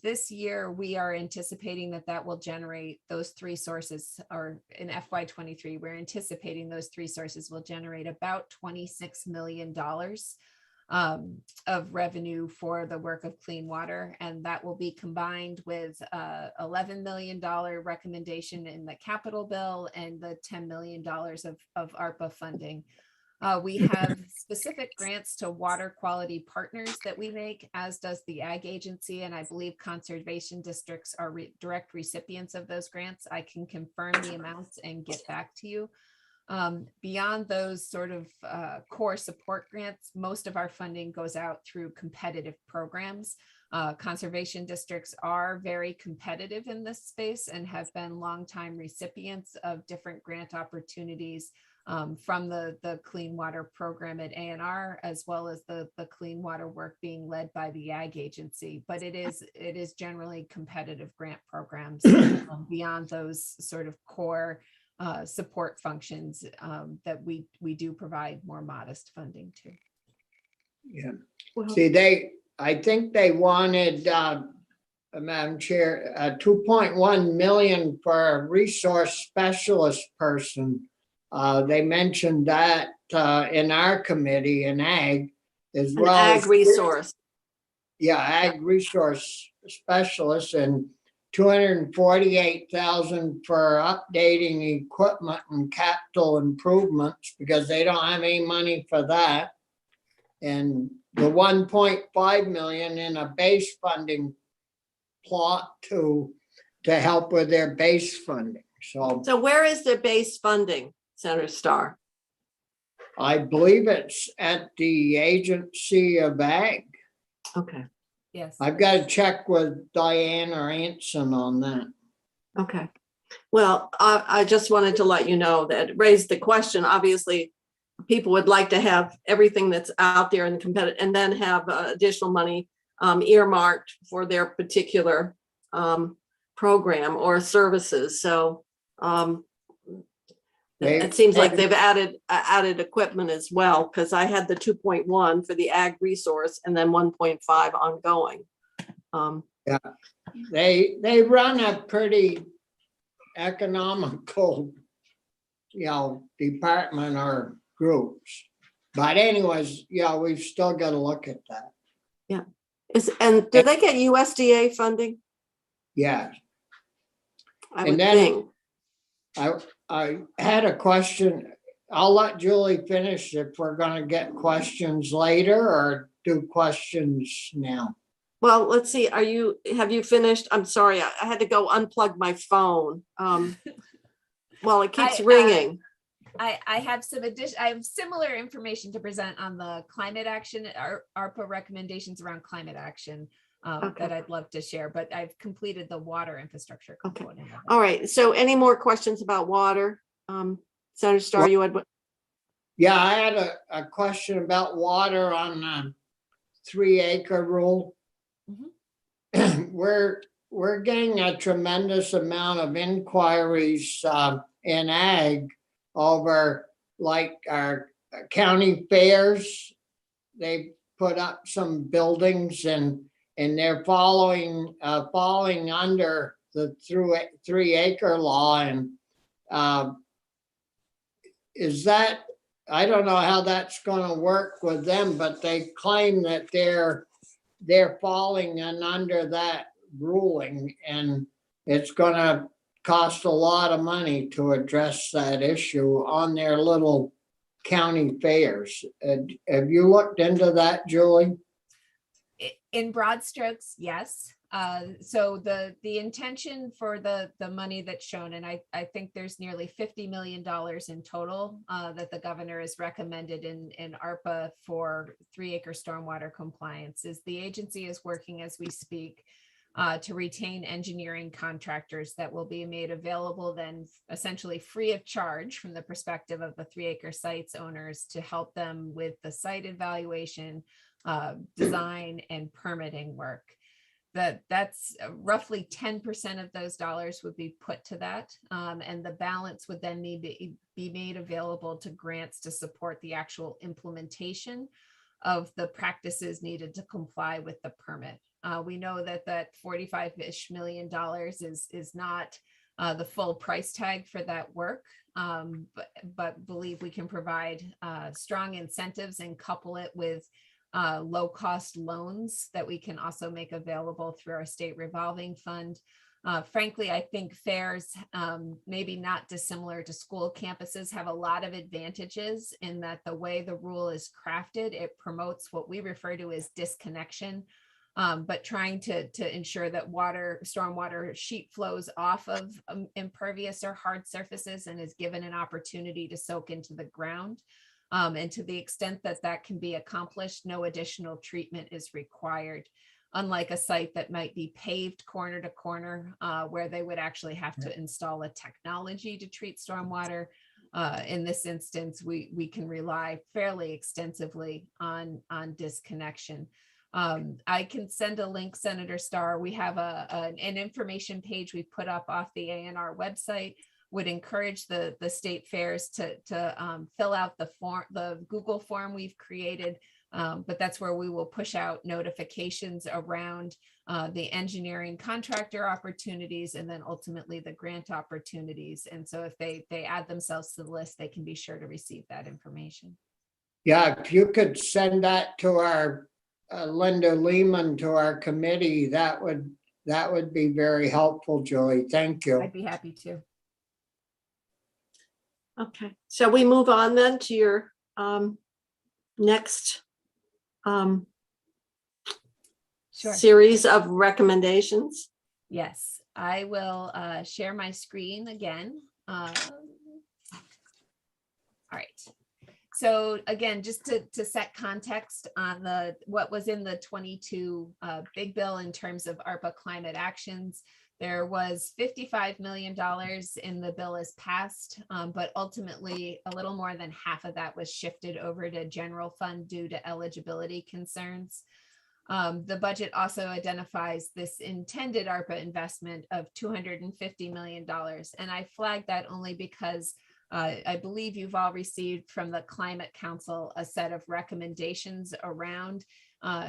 This year, we are anticipating that will generate those 3 sources, or in FY23, we're anticipating those 3 sources will generate about $26 million of revenue for the work of clean water. And that will be combined with $11 million recommendation in the capital bill and the $10 million of ARPA funding. We have specific grants to water quality partners that we make, as does the Ag Agency, and I believe conservation districts are direct recipients of those grants. I can confirm the amounts and get back to you. Beyond those sort of core support grants, most of our funding goes out through competitive programs. Conservation districts are very competitive in this space and have been longtime recipients of different grant opportunities from the clean water program at A&R, as well as the clean water work being led by the Ag Agency. But it is generally competitive grant programs beyond those sort of core support functions that we do provide more modest funding to. Yeah. Well, see, I think they wanted, Madam Chair, 2.1 million for a resource specialist person. They mentioned that in our committee in Ag as well. Ag resource. Yeah, Ag resource specialist, and 248,000 for updating equipment and capital improvements, because they don't have any money for that. And the 1.5 million in a base funding plot to help with their base funding. So where is the base funding, Senator Starr? I believe it's at the Agency of Ag. Okay. Yes. I've got to check with Diane or Anson on that. Okay. Well, I just wanted to let you know that it raised the question. Obviously, people would like to have everything that's out there and competitive, and then have additional money earmarked for their particular program or services. So it seems like they've added equipment as well, because I had the 2.1 for the Ag resource and then 1.5 ongoing. Yeah, they run a pretty economical, department or groups. But anyways, yeah, we've still got to look at that. Yeah. And do they get USDA funding? Yeah. I would think. I had a question. I'll let Julie finish if we're going to get questions later or do questions now. Well, let's see. Have you finished? I'm sorry. I had to go unplug my phone. Well, it keeps ringing. I have I have similar information to present on the climate action, ARPA recommendations around climate action that I'd love to share, but I've completed the water infrastructure component. Okay. All right. So any more questions about water? Senator Starr, you had what? Yeah, I had a question about water on the 3-acre rule. Mm-hmm. We're getting a tremendous amount of inquiries in Ag over, like, our county fairs. They put up some buildings and they're falling under the 3 acre law and is that, I don't know how that's gonna work with them, but they claim that they're falling in under that ruling and it's gonna cost a lot of money to address that issue on their little county fairs. Have you looked into that, Julie? In broad strokes, yes. So the intention for the money that's shown, and I think there's nearly $50 million in total that the governor has recommended in ARPA for 3 acre stormwater compliance, is the agency is working as we speak to retain engineering contractors that will be made available then essentially free of charge from the perspective of the 3 acre sites owners to help them with the site evaluation, design and permitting work. That's roughly 10% of those dollars would be put to that. And the balance would then need to be made available to grants to support the actual implementation of the practices needed to comply with the permit. We know that $45-ish million is not the full price tag for that work, but believe we can provide strong incentives and couple it with low cost loans that we can also make available through our state revolving fund. Frankly, I think fairs, maybe not dissimilar to school campuses, have a lot of advantages in that the way the rule is crafted, it promotes what we refer to as disconnection, but trying to ensure that stormwater sheet flows off of impervious or hard surfaces and is given an opportunity to soak into the ground. And to the extent that that can be accomplished, no additional treatment is required. Unlike a site that might be paved corner to corner, where they would actually have to install a technology to treat stormwater. In this instance, we can rely fairly extensively on disconnection. I can send a link, Senator Starr. We have an information page we put up off the ANR website. Would encourage the state fairs to fill out the Google form we've created, but that's where we will push out notifications around the engineering contractor opportunities and then ultimately the grant opportunities. And so if they add themselves to the list, they can be sure to receive that information. Yeah, if you could send that to our Linda Lehman, to our committee, that would be very helpful, Julie. Thank you. I'd be happy to. Okay, so we move on then to your next series of recommendations. Yes, I will share my screen again. All right. So again, just to set context on what was in the 22 big bill in terms of ARPA climate actions. There was $55 million in the bill as passed, but ultimately a little more than half of that was shifted over to general fund due to eligibility concerns. The budget also identifies this intended ARPA investment of $250 million. And I flagged that only because I believe you've all received from the Climate Council a set of recommendations around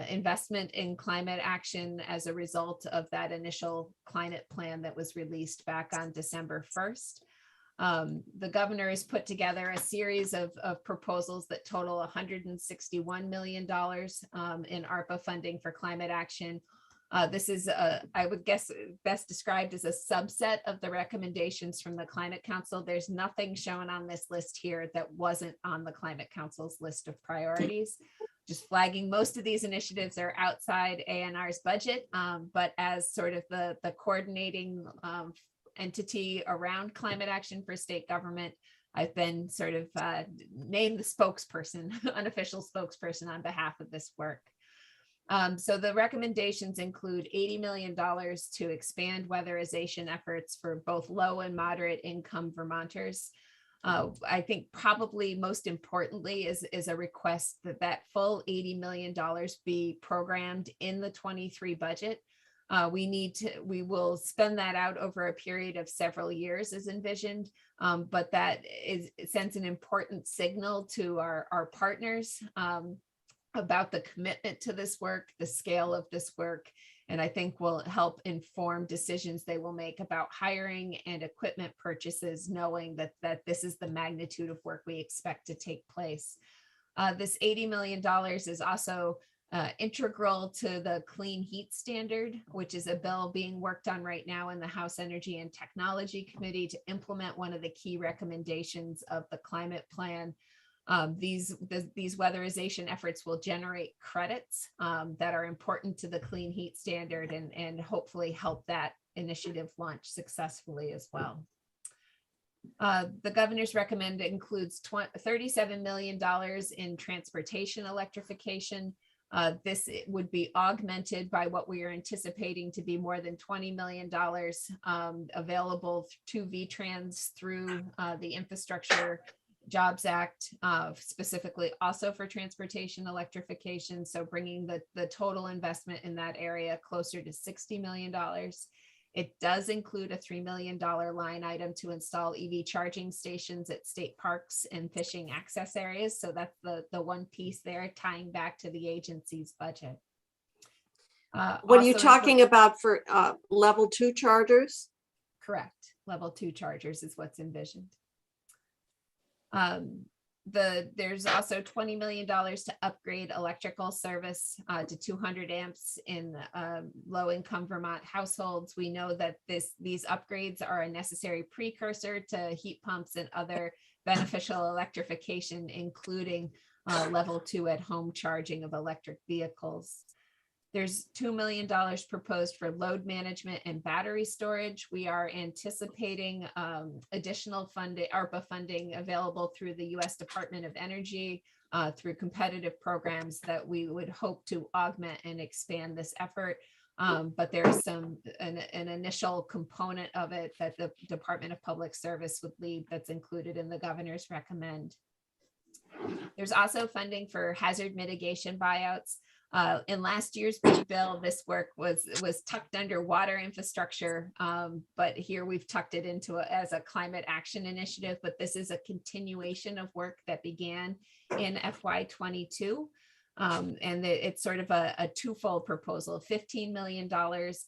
investment in climate action as a result of that initial climate plan that was released back on December 1st. The governor has put together a series of proposals that total $161 million in ARPA funding for climate action. This is, I would guess, best described as a subset of the recommendations from the Climate Council. There's nothing shown on this list here that wasn't on the Climate Council's list of priorities. Just flagging, most of these initiatives are outside ANR's budget, but as sort of the coordinating entity around climate action for state government, I've been sort of named the spokesperson, unofficial spokesperson on behalf of this work. So the recommendations include $80 million to expand weatherization efforts for both low and moderate income Vermonters. I think probably most importantly is a request that full $80 million be programmed in the 23 budget. We will spend that out over a period of several years as envisioned, but it sends an important signal to our partners about the commitment to this work, the scale of this work, and I think will help inform decisions they will make about hiring and equipment purchases, knowing that this is the magnitude of work we expect to take place. This $80 million is also integral to the Clean Heat Standard, which is a bill being worked on right now in the House Energy and Technology Committee to implement one of the key recommendations of the climate plan. These weatherization efforts will generate credits that are important to the Clean Heat Standard and hopefully help that initiative launch successfully as well. The governor's recommend includes $37 million in transportation electrification. This would be augmented by what we are anticipating to be more than $20 million available to VTrans through the Infrastructure Jobs Act, specifically also for transportation electrification. So bringing the total investment in that area closer to $60 million. It does include a $3 million line item to install EV charging stations at state parks and fishing access areas. So that's the one piece there, tying back to the agency's budget. What are you talking about for level 2 chargers? Correct. Level 2 chargers is what's envisioned. There's also $20 million to upgrade electrical service to 200 amps in low-income Vermont households. We know that these upgrades are a necessary precursor to heat pumps and other beneficial electrification, including level 2 at-home charging of electric vehicles. There's $2 million proposed for load management and battery storage. We are anticipating additional funding, ARPA funding available through the U.S. Department of Energy through competitive programs that we would hope to augment and expand this effort. But there's an initial component of it that the Department of Public Service would lead that's included in the governor's recommend. There's also funding for hazard mitigation buyouts. In last year's big bill, this work was tucked under water infrastructure, but here we've tucked it into as a climate action initiative. But this is a continuation of work that began in FY22, and it's sort of a twofold proposal: $15 million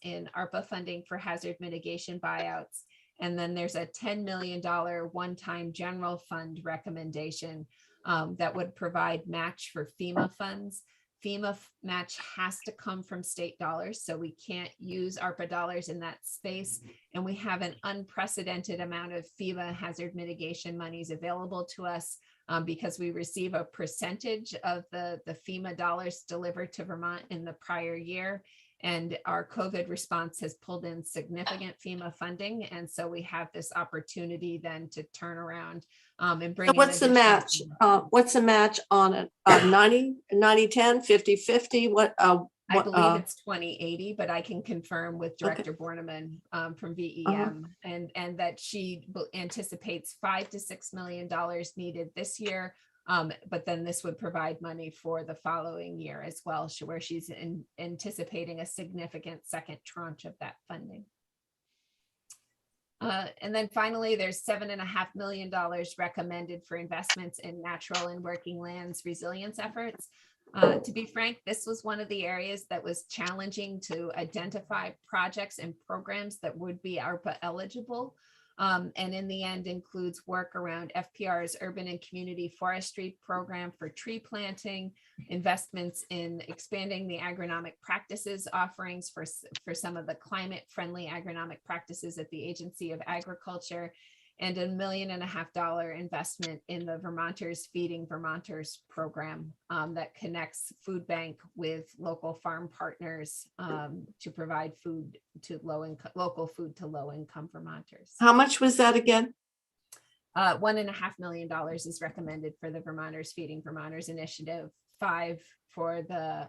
in ARPA funding for hazard mitigation buyouts, and then there's a $10 million one-time general fund recommendation that would provide match for FEMA funds. FEMA match has to come from state dollars, so we can't use ARPA dollars in that space. And we have an unprecedented amount of FEMA hazard mitigation monies available to us because we receive a percentage of the FEMA dollars delivered to Vermont in the prior year. And our COVID response has pulled in significant FEMA funding. And so we have this opportunity then to turn around and bring. So what's the match? What's the match on it? 90, 10, 50, 50? What? I believe it's 2080, but I can confirm with Director Borneman from VEM and that she anticipates $5 to $6 million needed this year. But then this would provide money for the following year as well, where she's anticipating a significant second tranche of that funding. And then finally, there's $7.5 million recommended for investments in natural and working lands resilience efforts. To be frank, this was one of the areas that was challenging to identify projects and programs that would be ARPA eligible. And in the end includes work around FPR's urban and community forestry program for tree planting, investments in expanding the agronomic practices offerings for some of the climate friendly agronomic practices at the Agency of Agriculture, and $1.5 million investment in the Vermonters Feeding Vermonters program that connects food bank with local farm partners to provide food to local food to low-income Vermonters. How much was that again? $1.5 million is recommended for the Vermonters Feeding Vermonters initiative, $5 million for the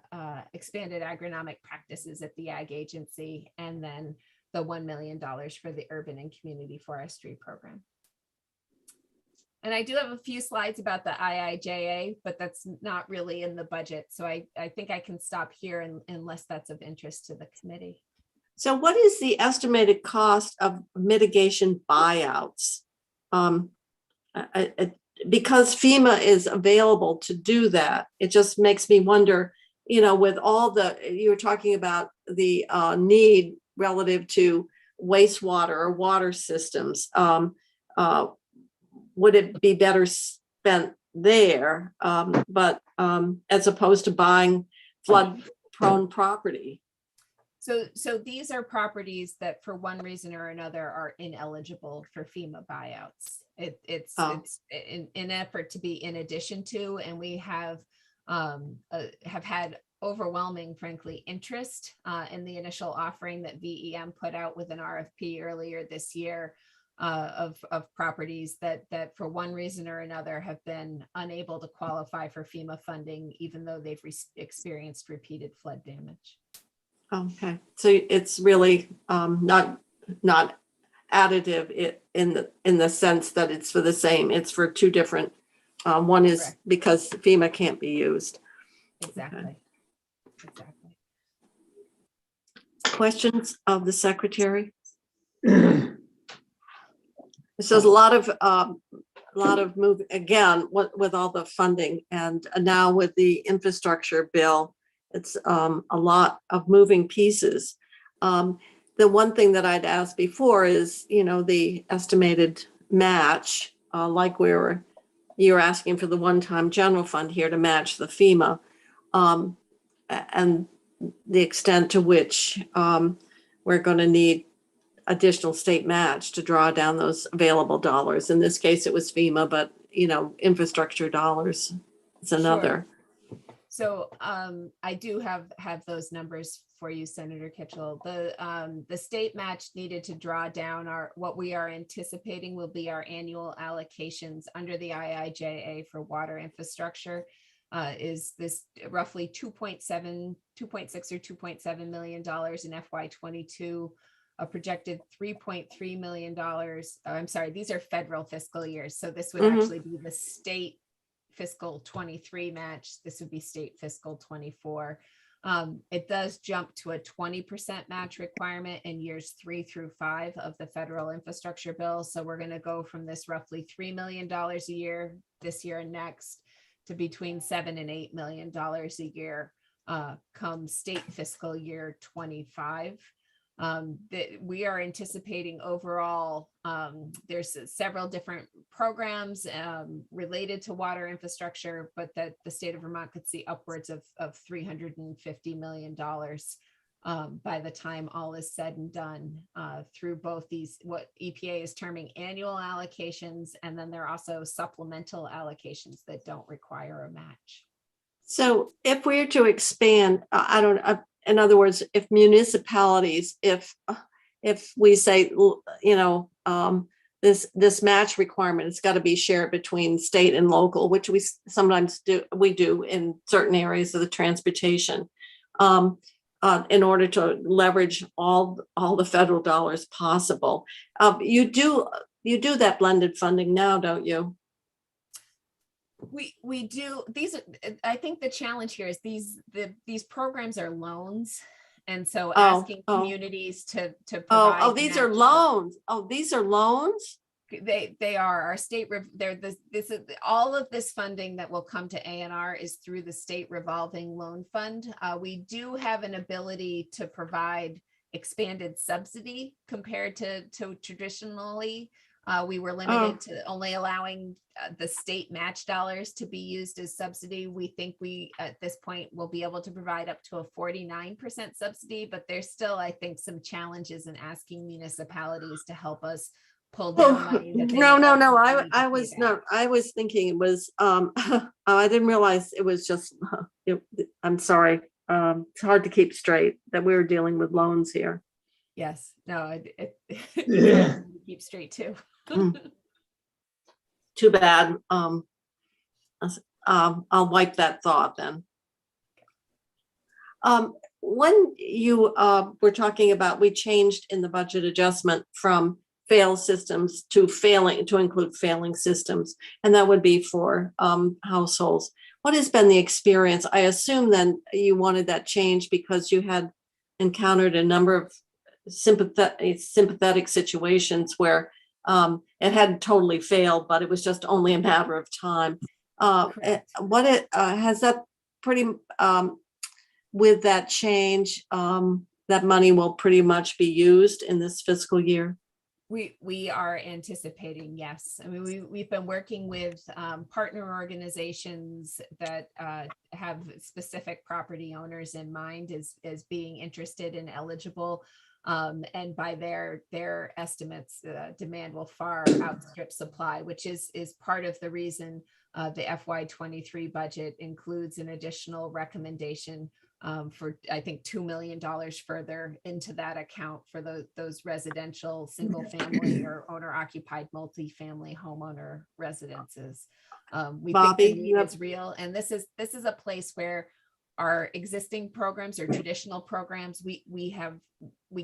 expanded agronomic practices at the Ag Agency, and then the $1 million for the urban and community forestry program. And I do have a few slides about the Iija, but that's not really in the budget. So I think I can stop here unless that's of interest to the committee. So what is the estimated cost of mitigation buyouts? Because FEMA is available to do that, it just makes me wonder, with all you were talking about the need relative to wastewater or water systems. Would it be better spent there, but as opposed to buying flood-prone property? So these are properties that for one reason or another are ineligible for FEMA buyouts. It's in an effort to be in addition to, and we have had overwhelming, frankly, interest in the initial offering that VEM put out with an RFP earlier this year of properties that for one reason or another have been unable to qualify for FEMA funding, even though they've experienced repeated flood damage. Okay, so it's really not additive in the sense that it's for the same. It's for two different. One is correct, because FEMA can't be used. Exactly. Okay. Exactly. Questions of the secretary? So there's a lot of move again with all the funding, and now with the infrastructure bill, it's a lot of moving pieces. The one thing that I'd asked before is, the estimated match, like you're asking for the one-time general fund here to match the FEMA, and the extent to which we're going to need additional state match to draw down those available dollars. In this case, it was FEMA, but infrastructure dollars is another. Sure. So I do have those numbers for you, Senator Kitchell. The state match needed to draw down what we are anticipating will be our annual allocations under the Iija for water infrastructure. Is this roughly 2.6 or $2.7 million in FY22, a projected $3.3 million. I'm sorry, these are federal fiscal years. So this would actually be the state fiscal 23 match. This would be state fiscal 24. It does jump to a 20% match requirement in years 3 through 5 of the federal infrastructure bill. So we're going to go from this roughly $3 million a year this year and next to between $7 and $8 million a year come state fiscal year 25. That we are anticipating overall, there's several different programs related to water infrastructure, but that the state of Vermont could see upwards of $350 million by the time all is said and done through both these, what EPA is terming annual allocations, and then there are also supplemental allocations that don't require a match. So if we're to expand, in other words, if municipalities, if we say, this match requirement, it's got to be shared between state and local, which we sometimes do in certain areas of the transportation, in order to leverage all the federal dollars possible. You do that blended funding now, don't you? We do. I think the challenge here is these programs are loans, and so asking communities to provide. These are loans. These are loans. They are our state. This is all of this funding that will come to ANR is through the state revolving loan fund. We do have an ability to provide expanded subsidy compared to traditionally. We were limited to only allowing the state match dollars to be used as subsidy. We think we, at this point, will be able to provide up to a 49% subsidy, but there's still, I think, some challenges in asking municipalities to help us pull down money. No. I was thinking it was, I didn't realize it was just, I'm sorry. It's hard to keep straight that we were dealing with loans here. Yes, no, keep straight too. Too bad. I'll wipe that thought then. When you were talking about, we changed in the budget adjustment from failed systems to include failing systems, and that would be for households. What has been the experience? I assume then you wanted that change because you had encountered a number of sympathetic situations where it hadn't totally failed, but it was just only a matter of time. Has that pretty with that change, that money will pretty much be used in this fiscal year? We are anticipating, yes. I mean, we've been working with partner organizations that have specific property owners in mind as being interested and eligible. And by their estimates, demand will far outstrip supply, which is part of the reason the FY23 budget includes an additional recommendation for, I think, $2 million further into that account for those residential single family or owner occupied multifamily homeowner residences. We Bobby, think the need is real, and this is a place where our existing programs or traditional programs, we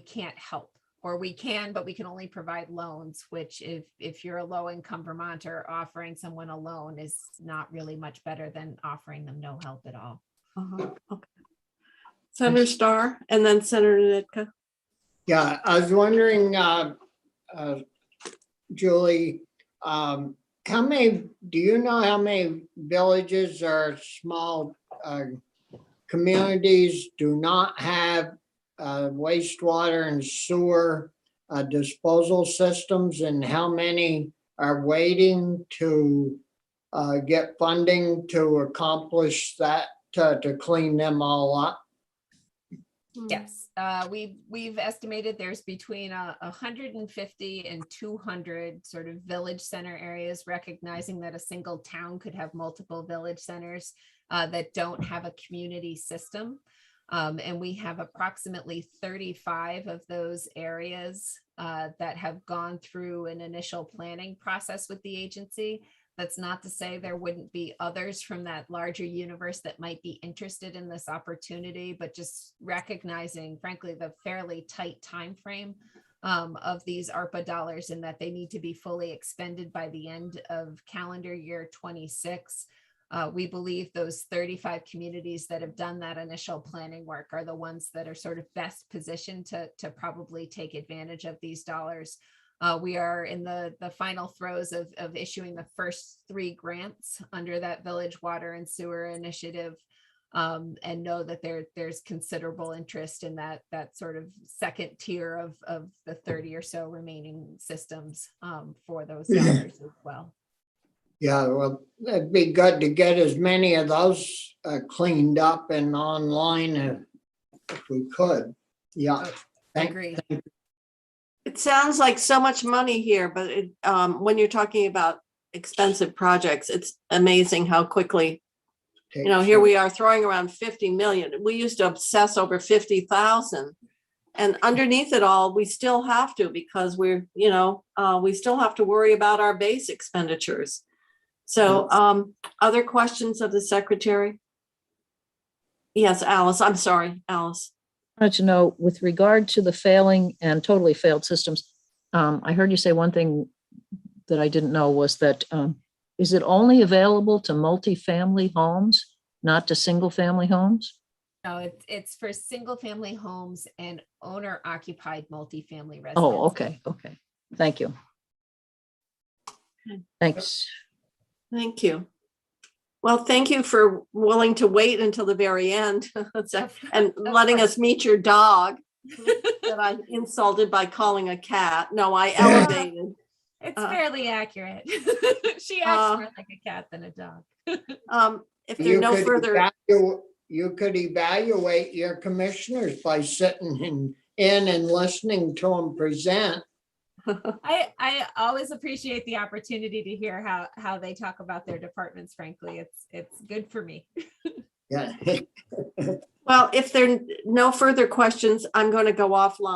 can't help, or we can, but we can only provide loans, which if you're a low income Vermonter, offering someone a loan is not really much better than offering them no help at all. Okay. Senator Starr and then Senator Nitka. Yeah, I was wondering, Julie, do you know how many villages or small communities do not have wastewater and sewer disposal systems, and how many are waiting to get funding to accomplish that, to clean them all up? Yes, we've estimated there's between 150 and 200 sort of village center areas, recognizing that a single town could have multiple village centers that don't have a community system. And we have approximately 35 of those areas that have gone through an initial planning process with the agency. That's not to say there wouldn't be others from that larger universe that might be interested in this opportunity, but just recognizing, frankly, the fairly tight time frame of these ARPA dollars, and that they need to be fully expended by the end of calendar year 26. We believe those 35 communities that have done that initial planning work are the ones that are sort of best positioned to probably take advantage of these dollars. We are in the final throes of issuing the first 3 grants under that Village Water and Sewer Initiative, and know that there's considerable interest in that sort of second tier of the 30 or so remaining systems for those dollars as well. Yeah, well, it'd be good to get as many of those cleaned up and online if we could. Yeah. I agree. It sounds like so much money here, but when you're talking about expensive projects, it's amazing how quickly, here we are throwing around 50 million. We used to obsess over 50,000. And underneath it all, we still have to, because we still have to worry about our base expenditures. So other questions of the secretary? Yes, Alice, I'm sorry, Alice. I wanted to know, with regard to the failing and totally failed systems, I heard you say one thing that I didn't know was that, is it only available to multifamily homes, not to single family homes? No, it's for single family homes and owner occupied multifamily residences. Oh, okay. Thank you. Thanks. Thank you. Well, thank you for willing to wait until the very end and letting us meet your dog that I insulted by calling a cat. No, I elevated. It's fairly accurate. She acts more like a cat than a dog. If there are no further... You could evaluate your commissioners by sitting in and listening to them present. I always appreciate the opportunity to hear how they talk about their departments. Frankly, it's good for me. Yeah. Well, if there are no further questions, I'm going to go offline.